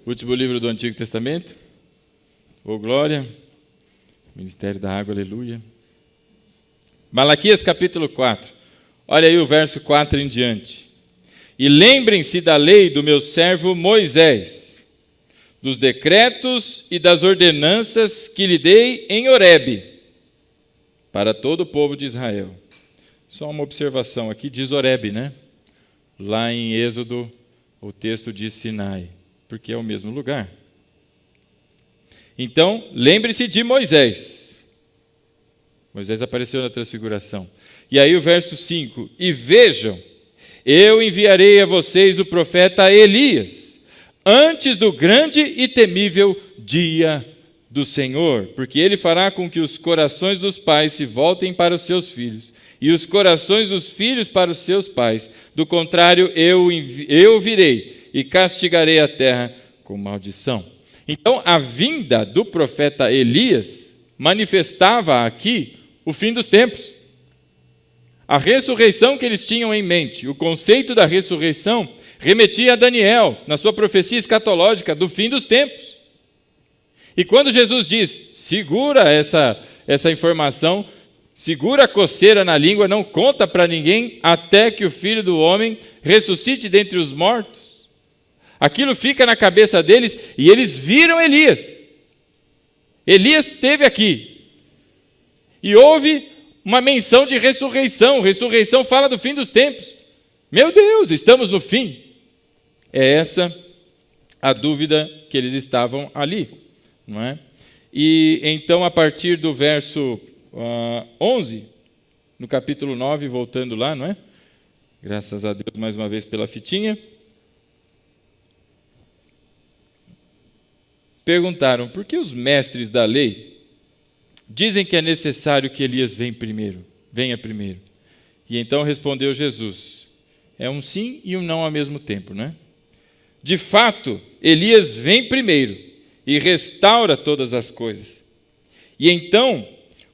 Último livro do Antigo Testamento. Oh, glória. Ministério da Água, aleluia. Malaquias capítulo 4. Olha aí o verso 4 em diante. E lembrem-se da lei do meu servo Moisés, dos decretos e das ordenanças que lhe dei em Horebe, para todo o povo de Israel. Só uma observação aqui, diz Horebe, né? Lá em Êxodo, o texto diz Sinai, porque é o mesmo lugar. Então, lembre-se de Moisés. Moisés apareceu na transfiguração. E aí o verso 5, e vejam, eu enviarei a vocês o profeta Elias, antes do grande e temível dia do Senhor, porque ele fará com que os corações dos pais se voltem para os seus filhos, e os corações dos filhos para os seus pais. Do contrário, eu virei e castigarei a terra com maldição. Então, a vinda do profeta Elias manifestava aqui o fim dos tempos. A ressurreição que eles tinham em mente, o conceito da ressurreição, remetia a Daniel, na sua profecia escatológica do fim dos tempos. E quando Jesus diz, segura essa informação, segura a coceira na língua, não conta para ninguém, até que o Filho do Homem ressuscite dentre os mortos. Aquilo fica na cabeça deles e eles viram Elias. Elias esteve aqui. E houve uma menção de ressurreição. Ressurreição fala do fim dos tempos. Meu Deus, estamos no fim. É essa a dúvida que eles estavam ali, não é? E então, a partir do verso 11, no capítulo 9, voltando lá, não é? Graças a Deus, mais uma vez, pela fitinha. Perguntaram, por que os mestres da lei dizem que é necessário que Elias venha primeiro? E então respondeu Jesus, é um sim e um não ao mesmo tempo, né? De fato, Elias vem primeiro e restaura todas as coisas. E então,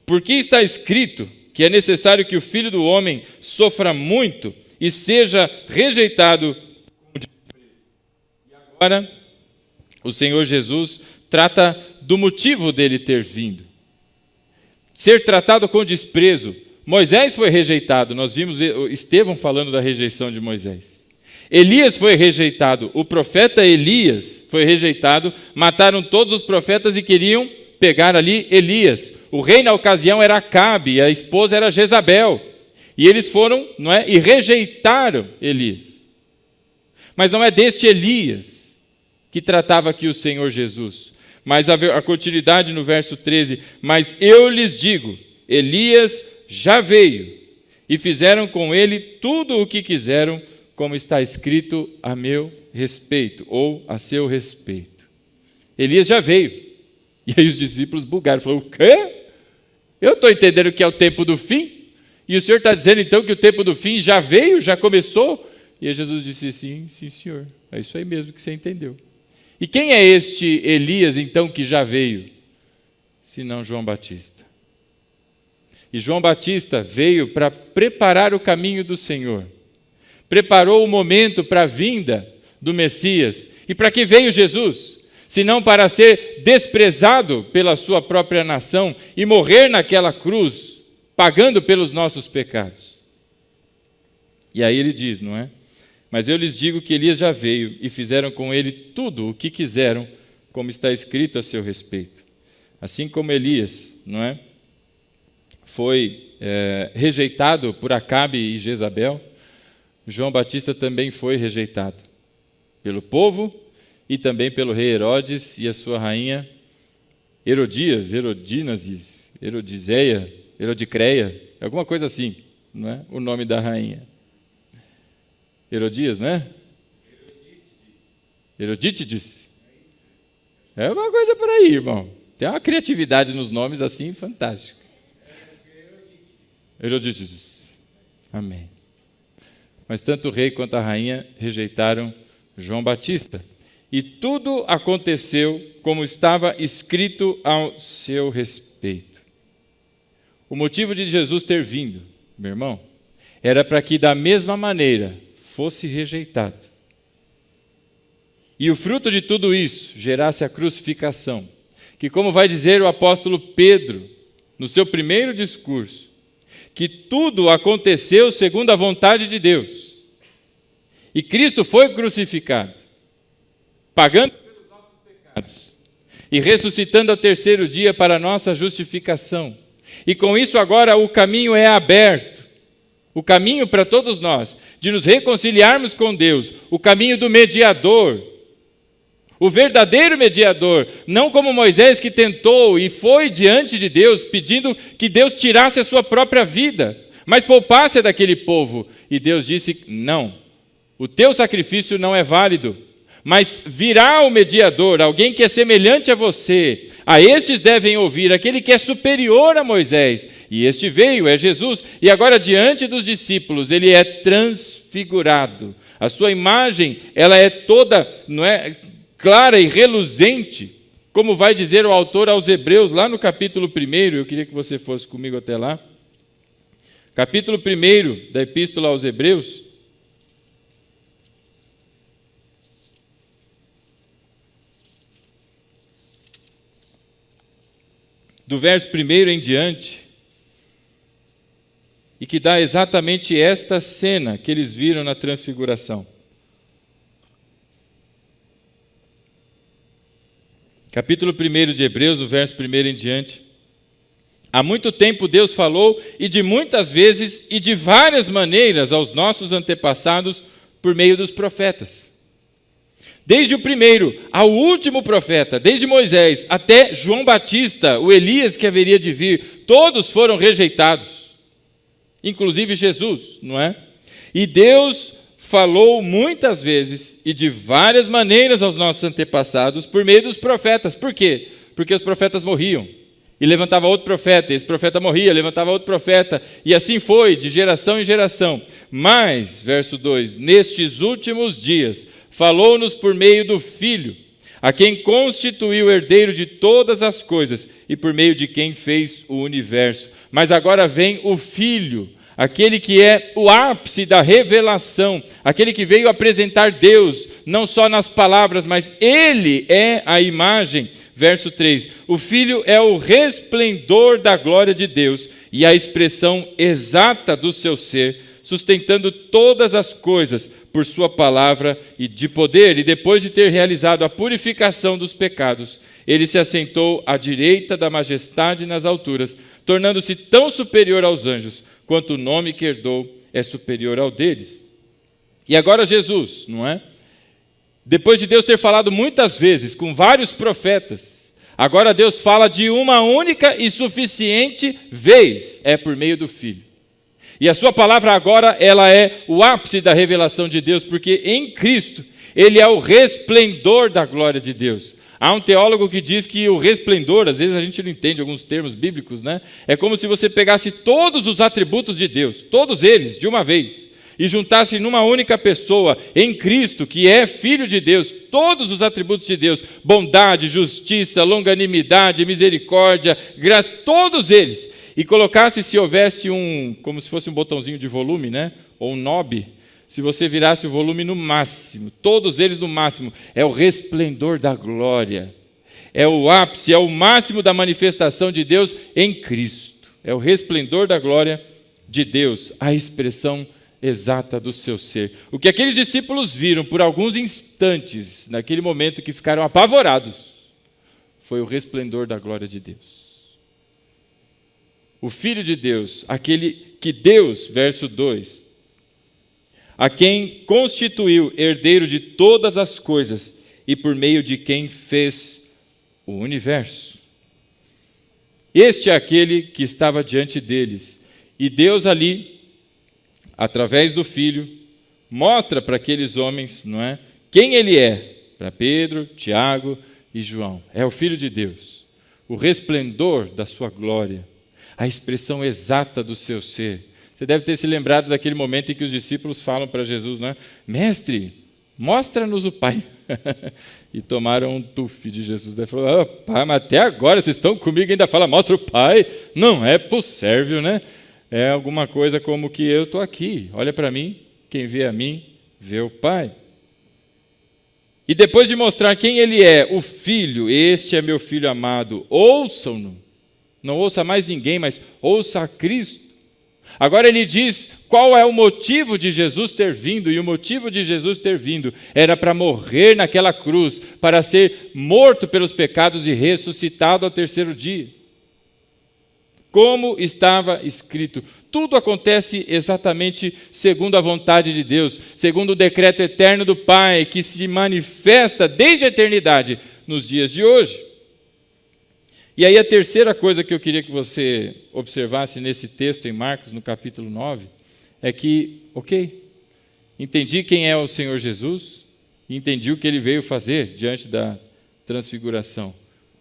porque está escrito que é necessário que o Filho do Homem sofra muito e seja rejeitado com desprezo. E agora, o Senhor Jesus trata do motivo dele ter vindo. Ser tratado com desprezo. Moisés foi rejeitado, nós vimos Estevão falando da rejeição de Moisés. Elias foi rejeitado, o profeta Elias foi rejeitado, mataram todos os profetas e queriam pegar ali Elias. O rei na ocasião era Acabe, a esposa era Jezabel. E eles foram, não é, e rejeitaram Elias. Mas não é deste Elias que tratava aqui o Senhor Jesus. Mas a continuidade no verso 13, mas eu lhes digo, Elias já veio, e fizeram com ele tudo o que quiseram, como está escrito a meu respeito, ou a seu respeito. Elias já veio. E aí os discípulos bugaram, falaram, o quê? Eu estou entendendo que é o tempo do fim, e o Senhor está dizendo então que o tempo do fim já veio, já começou? E aí Jesus disse, sim, Senhor, é isso aí mesmo que você entendeu. E quem é este Elias, então, que já veio? Senão João Batista. E João Batista veio para preparar o caminho do Senhor. Preparou o momento para a vinda do Messias. E para que veio Jesus? Senão para ser desprezado pela sua própria nação e morrer naquela cruz, pagando pelos nossos pecados. E aí ele diz, não é? Mas eu lhes digo que Elias já veio e fizeram com ele tudo o que quiseram, como está escrito a seu respeito. Assim como Elias, não é? Foi rejeitado por Acabe e Jezabel, João Batista também foi rejeitado pelo povo e também pelo rei Herodes e a sua rainha Herodias, Herodizeia, Herodicreia, alguma coisa assim, não é? O nome da rainha. Herodias, né? Herodítides. É uma coisa por aí, irmão. Tem uma criatividade nos nomes assim fantástica. Herodítides. Amém. Mas tanto o rei quanto a rainha rejeitaram João Batista. E tudo aconteceu como estava escrito ao seu respeito. O motivo de Jesus ter vindo, meu irmão, era para que da mesma maneira fosse rejeitado. E o fruto de tudo isso gerasse a crucificação, que, como vai dizer o apóstolo Pedro, no seu primeiro discurso, que tudo aconteceu segundo a vontade de Deus. E Cristo foi crucificado, pagando pelos nossos pecados, e ressuscitando ao terceiro dia para a nossa justificação. E com isso agora o caminho é aberto, o caminho para todos nós, de nos reconciliarmos com Deus, o caminho do mediador, o verdadeiro mediador, não como Moisés que tentou e foi diante de Deus pedindo que Deus tirasse a sua própria vida, mas poupasse daquele povo. E Deus disse: não, o teu sacrifício não é válido, mas virá o mediador, alguém que é semelhante a você. A estes devem ouvir, aquele que é superior a Moisés. E este veio, é Jesus, e agora diante dos discípulos ele é transfigurado. A sua imagem, ela é toda, não é, clara e reluzente, como vai dizer o autor aos Hebreus, lá no capítulo 1, eu queria que você fosse comigo até lá. Capítulo 1 da Epístola aos Hebreus. Do verso 1 em diante, e que dá exatamente esta cena que eles viram na transfiguração. Capítulo 1 de Hebreus, do verso 1 em diante. Há muito tempo Deus falou, e de muitas vezes e de várias maneiras aos nossos antepassados por meio dos profetas. Desde o primeiro ao último profeta, desde Moisés até João Batista, o Elias que haveria de vir, todos foram rejeitados, inclusive Jesus, não é? E Deus falou muitas vezes e de várias maneiras aos nossos antepassados por meio dos profetas. Por quê? Porque os profetas morriam e levantava outro profeta, e esse profeta morria, levantava outro profeta, e assim foi, de geração em geração. Mas, verso 2, nestes últimos dias, falou-nos por meio do Filho, a quem constituiu herdeiro de todas as coisas e por meio de quem fez o universo. Mas agora vem o Filho, aquele que é o ápice da revelação, aquele que veio apresentar Deus, não só nas palavras, mas Ele é a imagem. Verso 3, o Filho é o resplendor da glória de Deus e a expressão exata do seu ser, sustentando todas as coisas por sua palavra e de poder. E depois de ter realizado a purificação dos pecados, ele se assentou à direita da majestade nas alturas, tornando-se tão superior aos anjos, quanto o nome que herdou é superior ao deles. E agora Jesus, não é? Depois de Deus ter falado muitas vezes com vários profetas, agora Deus fala de uma única e suficiente vez, é por meio do Filho. E a sua palavra agora, ela é o ápice da revelação de Deus, porque em Cristo, ele é o resplendor da glória de Deus. Há um teólogo que diz que o resplendor, às vezes a gente não entende alguns termos bíblicos, né? É como se você pegasse todos os atributos de Deus, todos eles, de uma vez, e juntasse numa única pessoa, em Cristo, que é Filho de Deus, todos os atributos de Deus, bondade, justiça, longanimidade, misericórdia, graça, todos eles, e colocasse, se houvesse como se fosse um botãozinho de volume, né? Ou um knob, se você virasse o volume no máximo, todos eles no máximo, é o resplendor da glória, é o ápice, é o máximo da manifestação de Deus em Cristo, é o resplendor da glória de Deus, a expressão exata do seu ser. O que aqueles discípulos viram por alguns instantes, naquele momento que ficaram apavorados, foi o resplendor da glória de Deus. O Filho de Deus, aquele que Deus, verso 2, a quem constituiu herdeiro de todas as coisas e por meio de quem fez o universo. Este é aquele que estava diante deles. E Deus ali, através do Filho, mostra para aqueles homens, não é? Quem ele é, para Pedro, Tiago e João. É o Filho de Deus, o resplendor da sua glória, a expressão exata do seu ser. Você deve ter se lembrado daquele momento em que os discípulos falam para Jesus, né? Mestre, mostra-nos o Pai. E tomaram um tufo de Jesus. Daí falou, oh, Pai, mas até agora vocês estão comigo e ainda falam, mostra o Pai. Não é possível, né? É alguma coisa como que eu estou aqui. Olha para mim, quem vê a mim, vê o Pai. E depois de mostrar quem ele é, o Filho, este é meu Filho amado, ouçam-no. Não ouça mais ninguém, mas ouça a Cristo. Agora ele diz qual é o motivo de Jesus ter vindo, e o motivo de Jesus ter vindo era para morrer naquela cruz, para ser morto pelos pecados e ressuscitado ao terceiro dia. Como estava escrito, Tudo acontece exatamente segundo a vontade de Deus, segundo o decreto eterno do Pai, que se manifesta desde a eternidade nos dias de hoje. E aí a terceira coisa que eu queria que você observasse nesse texto em Marcos, no capítulo 9, é que, entendi quem é o Senhor Jesus, e entendi o que Ele veio fazer diante da transfiguração.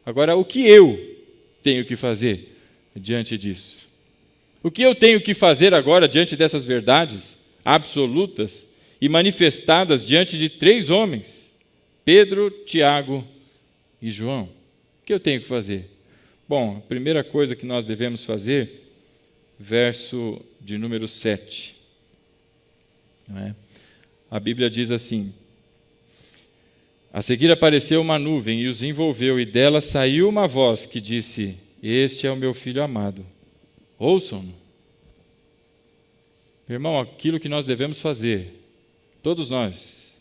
Agora, o que eu tenho que fazer diante disso? O que eu tenho que fazer agora diante dessas verdades absolutas e manifestadas diante de 3 homens, Pedro, Tiago e João? O que eu tenho que fazer? Bom, a primeira coisa que nós devemos fazer, verso de número 7. Não é? A Bíblia diz assim: a seguir apareceu uma nuvem e os envolveu, e dela saiu uma voz que disse: este é o meu filho amado, ouçam-no. Meu irmão, aquilo que nós devemos fazer, todos nós,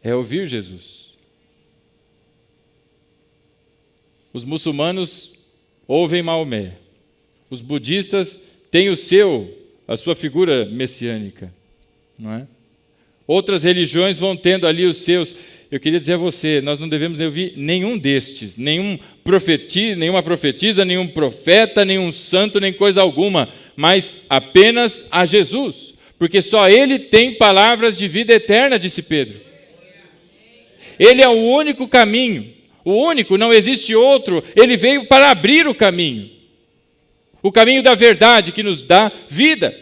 é ouvir Jesus. Os muçulmanos ouvem Maomé. Os budistas têm a sua figura messiânica, não é? Outras religiões vão tendo ali os seus. Eu queria dizer a você, nós não devemos ouvir nenhum destes, nenhuma profetisa, nenhum profeta, nenhum santo, nem coisa alguma, mas apenas a Jesus, porque só Ele tem palavras de vida eterna, disse Pedro. Ele é o único caminho, o único, não existe outro. Ele veio para abrir o caminho da verdade que nos dá vida.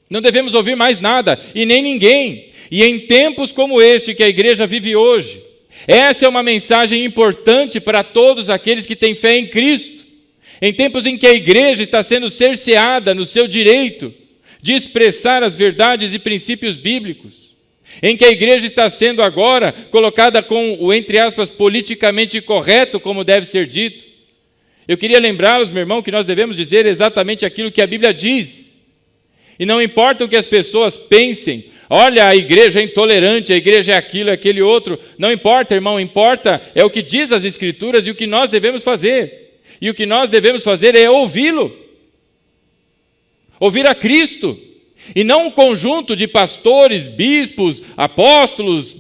Não devemos ouvir mais nada e nem ninguém. E em tempos como este que a igreja vive hoje, essa é uma mensagem importante para todos aqueles que têm fé em Cristo. Em tempos em que a igreja está sendo cerceada no seu direito de expressar as verdades e princípios bíblicos, em que a igreja está sendo agora colocada com o, entre aspas, politicamente correto, como deve ser dito, eu queria lembrá-los, meu irmão, que nós devemos dizer exatamente aquilo que a Bíblia diz. E não importa o que as pessoas pensem, olha, a igreja é intolerante, a igreja é aquilo, é aquele outro. Não importa, irmão, importa é o que diz as Escrituras e o que nós devemos fazer. E o que nós devemos fazer é ouvi-lo. Ouvir a Cristo. E não um conjunto de pastores, bispos, apóstolos,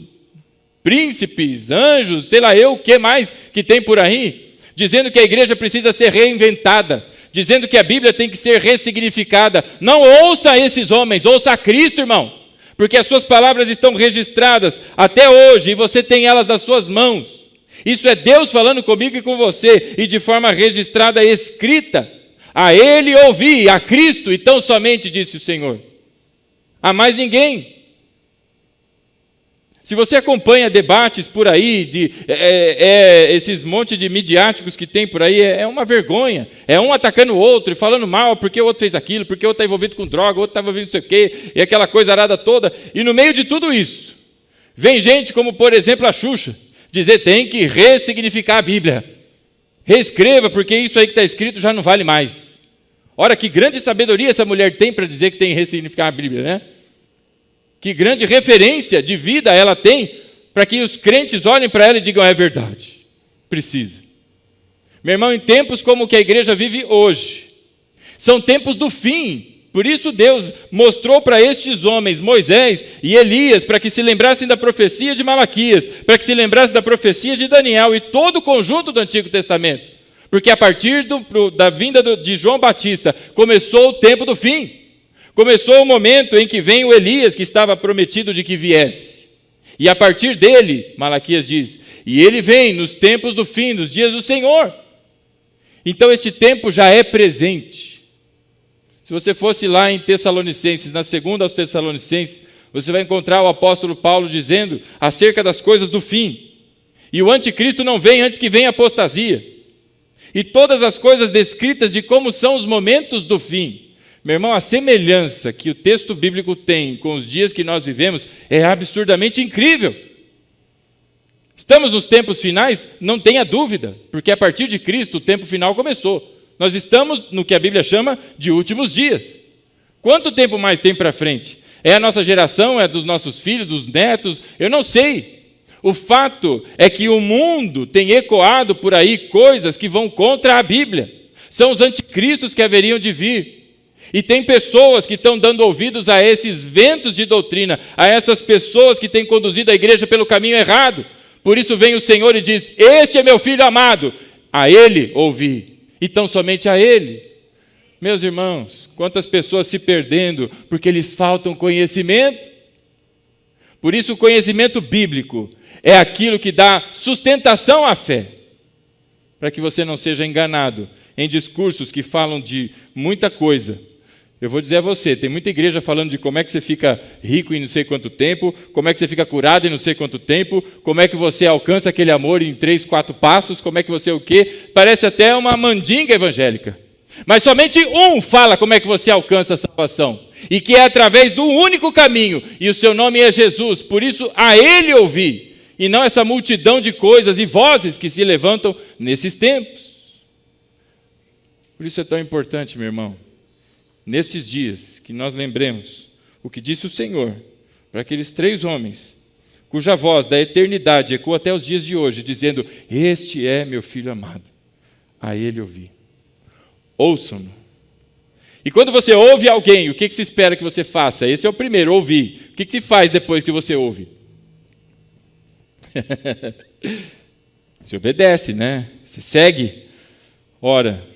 príncipes, anjos, sei lá eu, o que mais que tem por aí, dizendo que a igreja precisa ser reinventada, dizendo que a Bíblia tem que ser ressignificada. Não ouça esses homens, ouça a Cristo, irmão. Porque as suas palavras estão registradas até hoje e você tem elas nas suas mãos. Isso é Deus falando comigo e com você, e de forma registrada, escrita. A Ele ouvi, a Cristo, e tão somente, disse o Senhor. A mais ninguém. Se você acompanha debates por aí, esses montes de midiáticos que tem por aí, é uma vergonha. É um atacando o outro e falando mal, porque o outro fez aquilo, porque o outro está envolvido com droga, o outro está envolvido com não sei o quê, e aquela coisa arada toda. E no meio de tudo isso, vem gente como, por exemplo, a Xuxa, dizer tem que ressignificar a Bíblia. Reescreva, porque isso aí que está escrito já não vale mais. Ora, que grande sabedoria essa mulher tem para dizer que tem que ressignificar a Bíblia, né? Que grande referência de vida ela tem para que os crentes olhem para ela e digam, é verdade, precisa. Meu irmão, em tempos como o que a igreja vive hoje, são tempos do fim. Por isso Deus mostrou para estes homens, Moisés e Elias, para que se lembrassem da profecia de Malaquias, para que se lembrassem da profecia de Daniel e todo o conjunto do Antigo Testamento. Porque a partir da vinda de João Batista, começou o tempo do fim. Começou o momento em que vem o Elias, que estava prometido de que viesse. E a partir dele, Malaquias diz, e ele vem nos tempos do fim, nos dias do Senhor. Então esse tempo já é presente. Se você fosse lá em Tessalonicenses, na segunda aos Tessalonicenses, você vai encontrar o apóstolo Paulo dizendo acerca das coisas do fim. E o anticristo não vem antes que venha a apostasia. E todas as coisas descritas de como são os momentos do fim. Meu irmão, a semelhança que o texto bíblico tem com os dias que nós vivemos é absurdamente incrível. Estamos nos tempos finais? Não tenha dúvida, porque a partir de Cristo o tempo final começou. Nós estamos no que a Bíblia chama de últimos dias. Quanto tempo mais tem para frente? É a nossa geração? É dos nossos filhos, dos netos? Eu não sei. O fato é que o mundo tem ecoado por aí coisas que vão contra a Bíblia. São os anticristos que haveriam de vir. E tem pessoas que estão dando ouvidos a esses ventos de doutrina, a essas pessoas que têm conduzido a igreja pelo caminho errado. Por isso vem o Senhor e diz: este é meu filho amado, a ele ouvi, e tão somente a ele. Meus irmãos, quantas pessoas se perdendo porque lhes faltam conhecimento. Por isso o conhecimento bíblico é aquilo que dá sustentação à fé, para que você não seja enganado em discursos que falam de muita coisa. Eu vou dizer a você, tem muita igreja falando de como é que você fica rico em não sei quanto tempo, como é que você fica curado em não sei quanto tempo, como é que você alcança aquele amor em 3, 4 passos, como é que você o quê? Parece até uma mandinga evangélica. Mas somente um fala como é que você alcança a salvação, e que é através do único caminho, e o seu nome é Jesus. Por isso a ele ouvi, e não essa multidão de coisas e vozes que se levantam nesses tempos. Por isso é tão importante, meu irmão, nesses dias, que nós lembremos o que disse o Senhor para aqueles 3 homens, cuja voz da eternidade ecoa até os dias de hoje, dizendo: este é meu filho amado, a ele ouvi. Ouçam-no. E quando você ouve alguém, o que se espera que você faça? Esse é o primeiro, ouvir. O que se faz depois que você ouve? Você obedece, né? Você segue. Ora,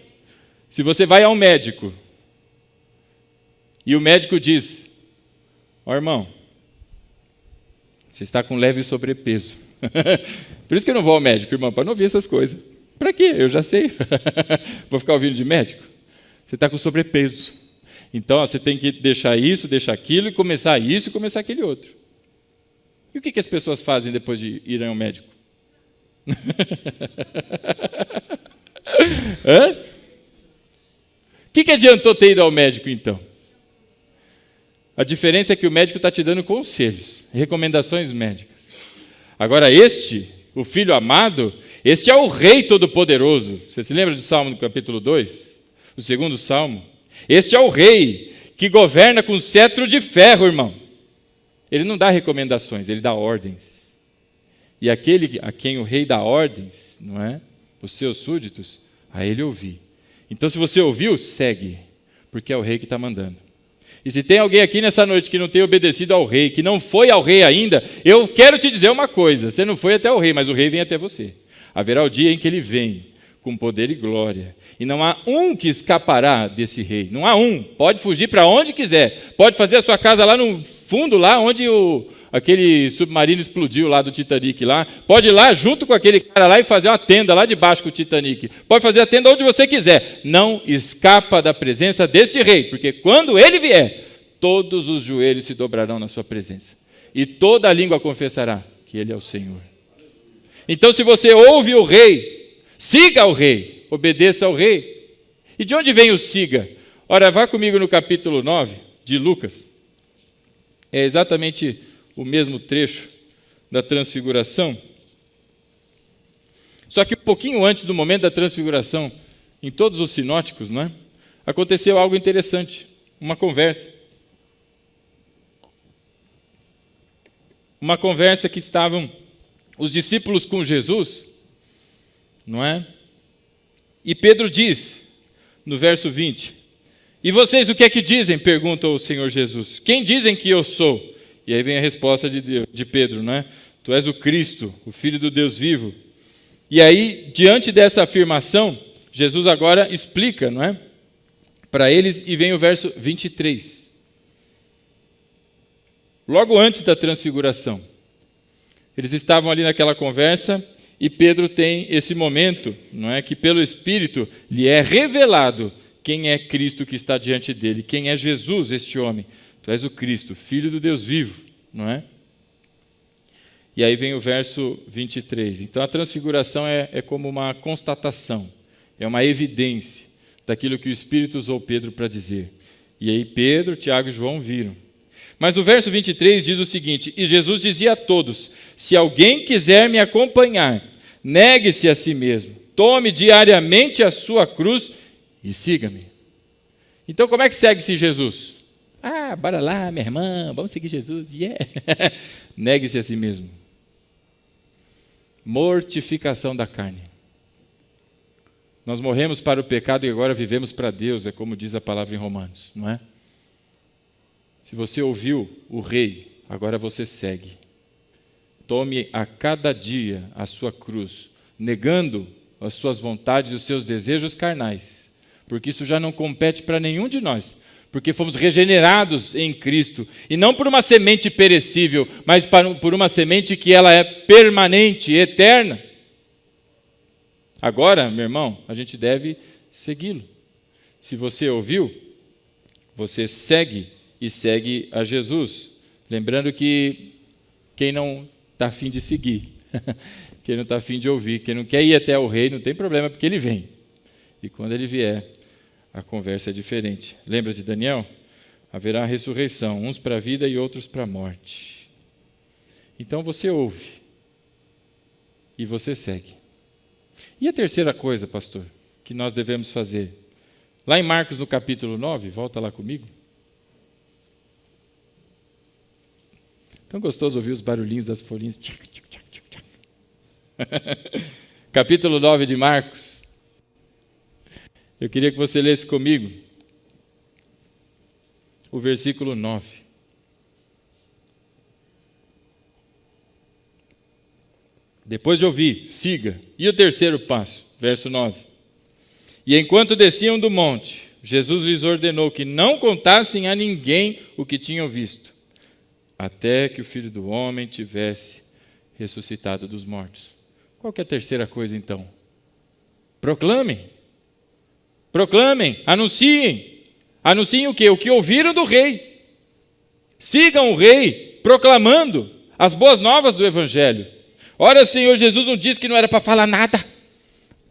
se você vai ao médico e o médico diz: ó irmão, você está com leve sobrepeso. Por isso que eu não vou ao médico, irmão, para não ouvir essas coisas. Para quê? Eu já sei. Vou ficar ouvindo de médico? Você está com sobrepeso. Então, você tem que deixar isso, deixar aquilo, e começar isso e começar aquele outro. E o que as pessoas fazem depois de irem ao médico? Hã? O que adiantou ter ido ao médico, então? A diferença é que o médico está te dando conselhos, recomendações médicas. Agora o filho amado, este é o Rei Todo-Poderoso. Você se lembra do Salmo do capítulo 2? O 2º Salmo. Este é o Rei que governa com cetro de ferro, irmão. Ele não dá recomendações, ele dá ordens. E aquele a quem o Rei dá ordens, não é? Os seus súditos, a ele ouvir. Então, se você ouviu, segue, porque é o Rei que está mandando. E se tem alguém aqui nessa noite que não tem obedecido ao Rei, que não foi ao Rei ainda, eu quero te dizer uma coisa: você não foi até o Rei, mas o Rei vem até você. Haverá o dia em que ele vem com poder e glória, e não há um que escapará desse Rei. Não há um. Pode fugir para onde quiser, pode fazer a sua casa lá no fundo, lá onde aquele submarino explodiu lá do Titanic lá, pode ir lá junto com aquele cara lá e fazer uma tenda lá debaixo com o Titanic, pode fazer a tenda onde você quiser, não escapa da presença desse Rei, porque quando ele vier, todos os joelhos se dobrarão na sua presença, e toda a língua confessará que ele é o Senhor. Então, se você ouve o Rei, siga o Rei, obedeça ao Rei. E de onde vem o siga? Ora, vá comigo no capítulo 9 de Lucas. É exatamente o mesmo trecho da transfiguração. Só que um pouquinho antes do momento da transfiguração, em todos os sinóticos, não é? Aconteceu algo interessante, uma conversa. Uma conversa que estavam os discípulos com Jesus, não é? E Pedro diz, no verso 20, e vocês o que é que dizem? Pergunta o Senhor Jesus. Quem dizem que eu sou? E aí vem a resposta de Pedro, não é? Tu és o Cristo, o Filho do Deus vivo. E aí, diante dessa afirmação, Jesus agora explica, não é? Para eles, e vem o verso 23. Logo antes da transfiguração. Eles estavam ali naquela conversa e Pedro tem esse momento, não é? Que pelo Espírito lhe é revelado quem é Cristo que está diante dele, quem é Jesus, este homem. Tu és o Cristo, Filho do Deus vivo, não é? E aí vem o verso 23. Então a transfiguração é como uma constatação, é uma evidência daquilo que o Espírito usou Pedro para dizer. E aí Pedro, Tiago e João viram. Mas o verso 23 diz o seguinte: e Jesus dizia a todos: se alguém quiser me acompanhar, negue-se a si mesmo, tome diariamente a sua cruz e siga-me. Então como é que segue-se Jesus? Bora lá, minha irmã, vamos seguir Jesus. Yeah. Negue-se a si mesmo. Mortificação da carne. Nós morremos para o pecado e agora vivemos para Deus, é como diz a palavra em Romanos, não é? Se você ouviu o Rei, agora você segue. Tome a cada dia a sua cruz, negando as suas vontades e os seus desejos carnais, porque isso já não compete para nenhum de nós, porque fomos regenerados em Cristo, e não por uma semente perecível, mas por uma semente que ela é permanente, eterna. Agora, meu irmão, a gente deve segui-lo. Se você ouviu, você segue e segue a Jesus. Lembrando que quem não está afim de seguir, quem não está afim de ouvir, quem não quer ir até o Rei, não tem problema, porque ele vem. E quando ele vier, a conversa é diferente. Lembra de Daniel? Haverá ressurreição, uns para a vida e outros para a morte. Então você ouve e você segue. E a terceira coisa, pastor, que nós devemos fazer? Lá em Marcos, no capítulo 9, volta lá comigo. Tão gostoso ouvir os barulhinhos das folhinhas. Capítulo 9 de Marcos. Eu queria que você lesse comigo o versículo 9. Depois de ouvir, siga. E o terceiro passo, verso 9. E enquanto desciam do monte, Jesus lhes ordenou que não contassem a ninguém o que tinham visto, até que o Filho do Homem tivesse ressuscitado dos mortos. Qual que é a terceira coisa, então? Proclamem. Proclamem, anunciem. Anunciem o quê? O que ouviram do Rei. Sigam o Rei, proclamando as boas novas do Evangelho. Ora, o Senhor Jesus não disse que não era para falar nada,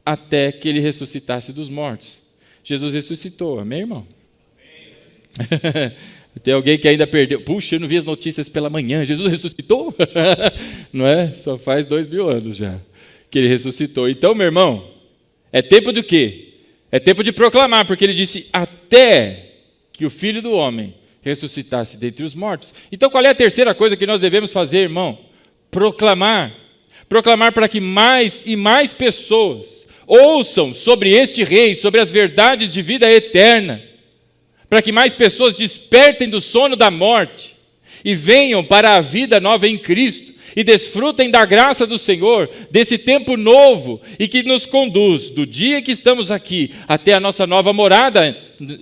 até que ele ressuscitasse dos mortos. Jesus ressuscitou, amém, irmão? Amém. Tem alguém que ainda perdeu. Puxa, eu não vi as notícias pela manhã. Jesus ressuscitou? Não é? Só faz 2000 anos já que ele ressuscitou. Então, meu irmão, é tempo do quê? É tempo de proclamar, porque ele disse até que o Filho do Homem ressuscitasse dentre os mortos. Então, qual é a terceira coisa que nós devemos fazer, irmão? Proclamar. Proclamar para que mais e mais pessoas ouçam sobre este Rei, sobre as verdades de vida eterna, para que mais pessoas despertem do sono da morte e venham para a vida nova em Cristo e desfrutem da graça do Senhor, desse tempo novo e que nos conduz do dia que estamos aqui até a nossa nova morada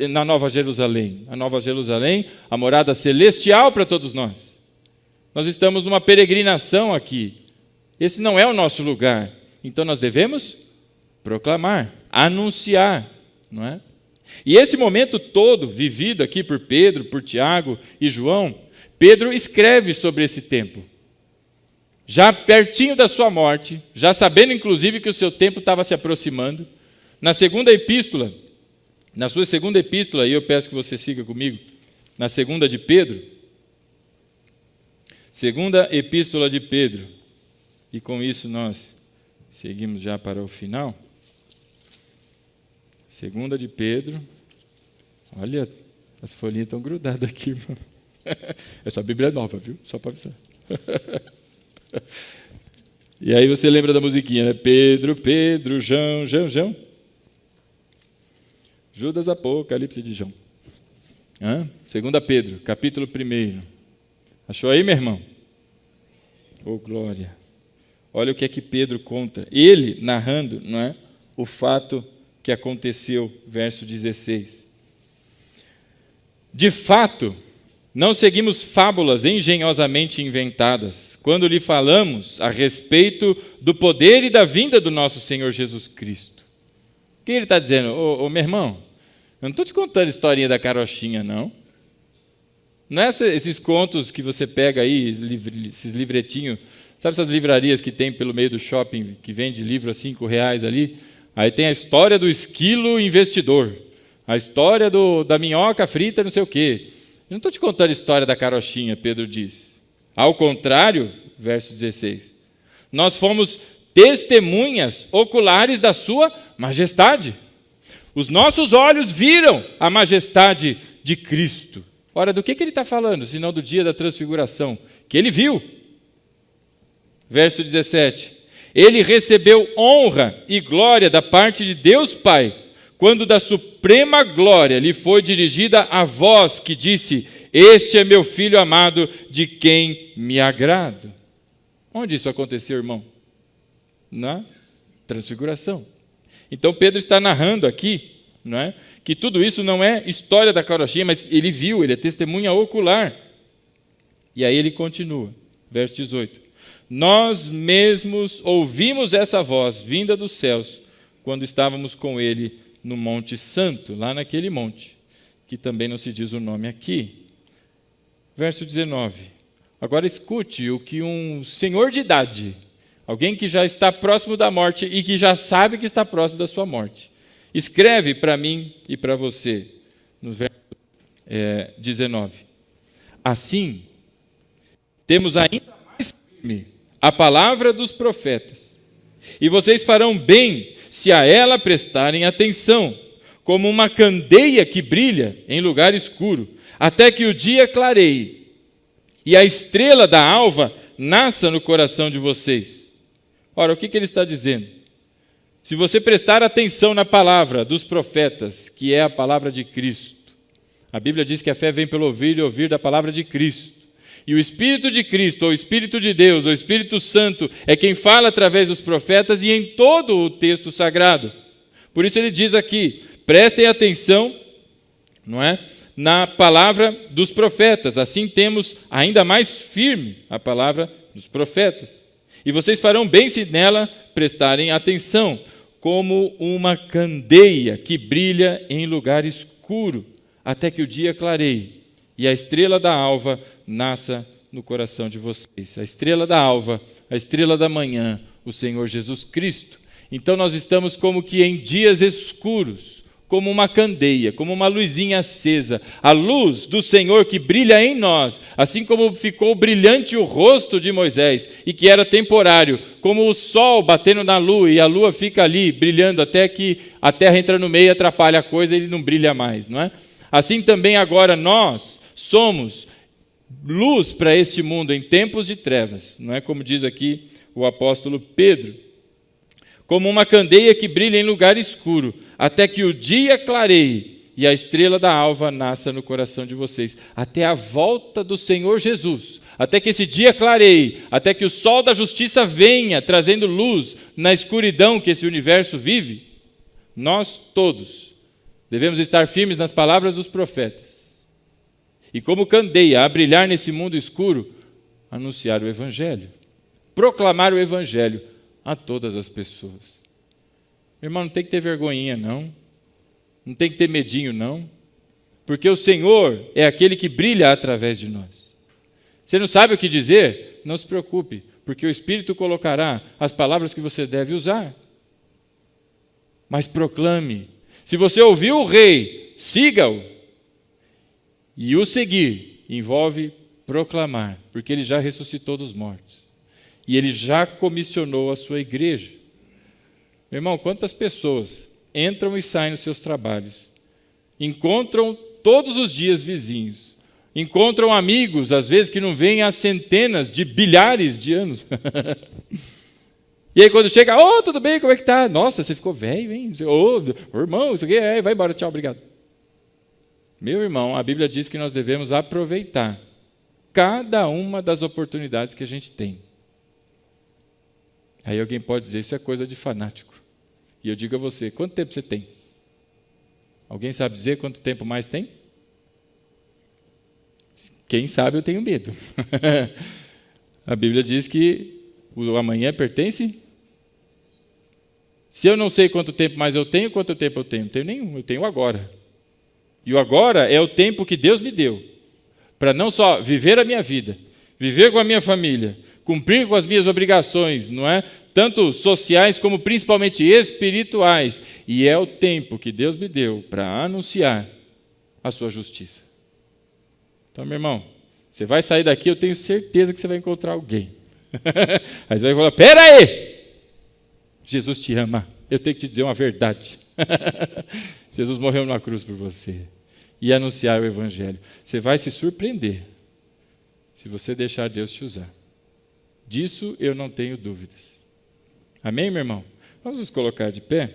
na Nova Jerusalém. A Nova Jerusalém, a morada celestial para todos nós. Nós estamos numa peregrinação aqui. Esse não é o nosso lugar. Então nós devemos proclamar, anunciar, não é? E esse momento todo vivido aqui por Pedro, por Tiago e João, Pedro escreve sobre esse tempo. Já pertinho da sua morte, já sabendo inclusive que o seu tempo estava se aproximando, na sua segunda epístola, e eu peço que você siga comigo, na segunda de Pedro, segunda epístola de Pedro, e com isso nós seguimos já para o final. Segunda de Pedro, olha, as folhinhas estão grudadas aqui, irmão. Essa Bíblia é nova, viu? Só para avisar. E aí você lembra da musiquinha, né? Pedro, Pedro, João, João. Judas, Apocalipse de João. Segunda Pedro, capítulo 1. Achou aí, meu irmão? Oh, glória. Olha o que é que Pedro conta. Ele narrando, não é? O fato que aconteceu, verso 16. De fato, não seguimos fábulas engenhosamente inventadas, quando lhe falamos a respeito do poder e da vinda do nosso Senhor Jesus Cristo. O que ele está dizendo? Meu irmão, eu não estou te contando a historinha da carochinha, não. Não é esses contos que você pega aí, esses livretinhos, sabe essas livrarias que tem pelo meio do shopping, que vende livro a R$5 ali? Aí tem a história do esquilo investidor, a história da minhoca frita, não sei o quê. Eu não estou te contando a história da carochinha, Pedro diz. Ao contrário, verso 16, nós fomos testemunhas oculares da sua majestade. Os nossos olhos viram a majestade de Cristo. Ora, do que ele está falando, senão do dia da transfiguração? Que ele viu. Verso 17, Ele recebeu honra e glória da parte de Deus Pai, quando da suprema glória lhe foi dirigida a voz que disse: este é meu filho amado, de quem me agrado. Onde isso aconteceu, irmão? Na transfiguração. Então Pedro está narrando aqui, não é, que tudo isso não é história da carochinha, mas ele viu, ele é testemunha ocular. E aí ele continua, verso 18. Nós mesmos ouvimos essa voz vinda dos céus quando estávamos com ele no Monte Santo, lá naquele monte, que também não se diz o nome aqui. Verso 19. Agora escute o que um senhor de idade, alguém que já está próximo da morte e que já sabe que está próximo da sua morte, escreve para mim e para você, no verso 19. Assim, temos ainda mais firme a palavra dos profetas, e vocês farão bem se a ela prestarem atenção, como uma candeia que brilha em lugar escuro, até que o dia clareie e a estrela da alva nasça no coração de vocês. Ora, o que ele está dizendo? Se você prestar atenção na palavra dos profetas, que é a palavra de Cristo, a Bíblia diz que a fé vem pelo ouvir e ouvir da palavra de Cristo. E o Espírito de Cristo, ou o Espírito de Deus, ou o Espírito Santo, é quem fala através dos profetas e em todo o texto sagrado. Por isso ele diz aqui, prestem atenção, não é, na palavra dos profetas. Assim temos ainda mais firme a palavra dos profetas. E vocês farão bem se nela prestarem atenção, como uma candeia que brilha em lugar escuro, até que o dia clareie e a estrela da alva nasça no coração de vocês. A estrela da alva, a estrela da manhã, o Senhor Jesus Cristo. Então nós estamos como que em dias escuros, como uma candeia, como uma luzinha acesa, a luz do Senhor que brilha em nós, assim como ficou brilhante o rosto de Moisés, e que era temporário, como o sol batendo na lua, e a lua fica ali brilhando até que a terra entra no meio e atrapalha a coisa e ele não brilha mais, não é? Assim também agora nós somos luz para este mundo em tempos de trevas, não é, como diz aqui o apóstolo Pedro, como uma candeia que brilha em lugar escuro, até que o dia clareie e a estrela da alva nasça no coração de vocês, até a volta do Senhor Jesus, até que esse dia clareie, até que o sol da justiça venha, trazendo luz na escuridão que esse universo vive, nós todos devemos estar firmes nas palavras dos profetas, e como candeia a brilhar nesse mundo escuro, anunciar o Evangelho, proclamar o Evangelho a todas as pessoas. Meu irmão, não tem que ter vergonhinha, não. Não tem que ter medinho, não. Porque o Senhor é aquele que brilha através de nós. Você não sabe o que dizer? Não se preocupe, porque o Espírito colocará as palavras que você deve usar. Mas proclame. Se você ouviu o rei, siga-o. E o seguir envolve proclamar, porque ele já ressuscitou dos mortos. E ele já comissionou a sua igreja. Meu irmão, quantas pessoas entram e saem nos seus trabalhos, encontram todos os dias vizinhos, encontram amigos, às vezes que não veem há centenas de bilhares de anos. E aí quando chega, tudo bem, como é que tá? Nossa, você ficou velho, hein? Irmão, isso aqui, vai embora, tchau, obrigado. Meu irmão, a Bíblia diz que nós devemos aproveitar cada uma das oportunidades que a gente tem. Aí alguém pode dizer, isso é coisa de fanático. E eu digo a você, quanto tempo você tem? Alguém sabe dizer quanto tempo mais tem? Quem sabe eu tenho medo. A Bíblia diz que o amanhã pertence. Se eu não sei quanto tempo mais eu tenho, quanto tempo eu tenho? Não tenho nenhum, eu tenho agora. E o agora é o tempo que Deus me deu, para não só viver a minha vida, viver com a minha família, cumprir com as minhas obrigações, não é? Tanto sociais como principalmente espirituais. E é o tempo que Deus me deu para anunciar a sua justiça. Então, meu irmão, você vai sair daqui, eu tenho certeza que você vai encontrar alguém. Aí você vai falar, pera aí! Jesus te ama, eu tenho que te dizer uma verdade. Jesus morreu na cruz por você. E anunciar o Evangelho. Você vai se surpreender se você deixar Deus te usar. Disso eu não tenho dúvidas. Amém, meu irmão? Vamos nos colocar de pé?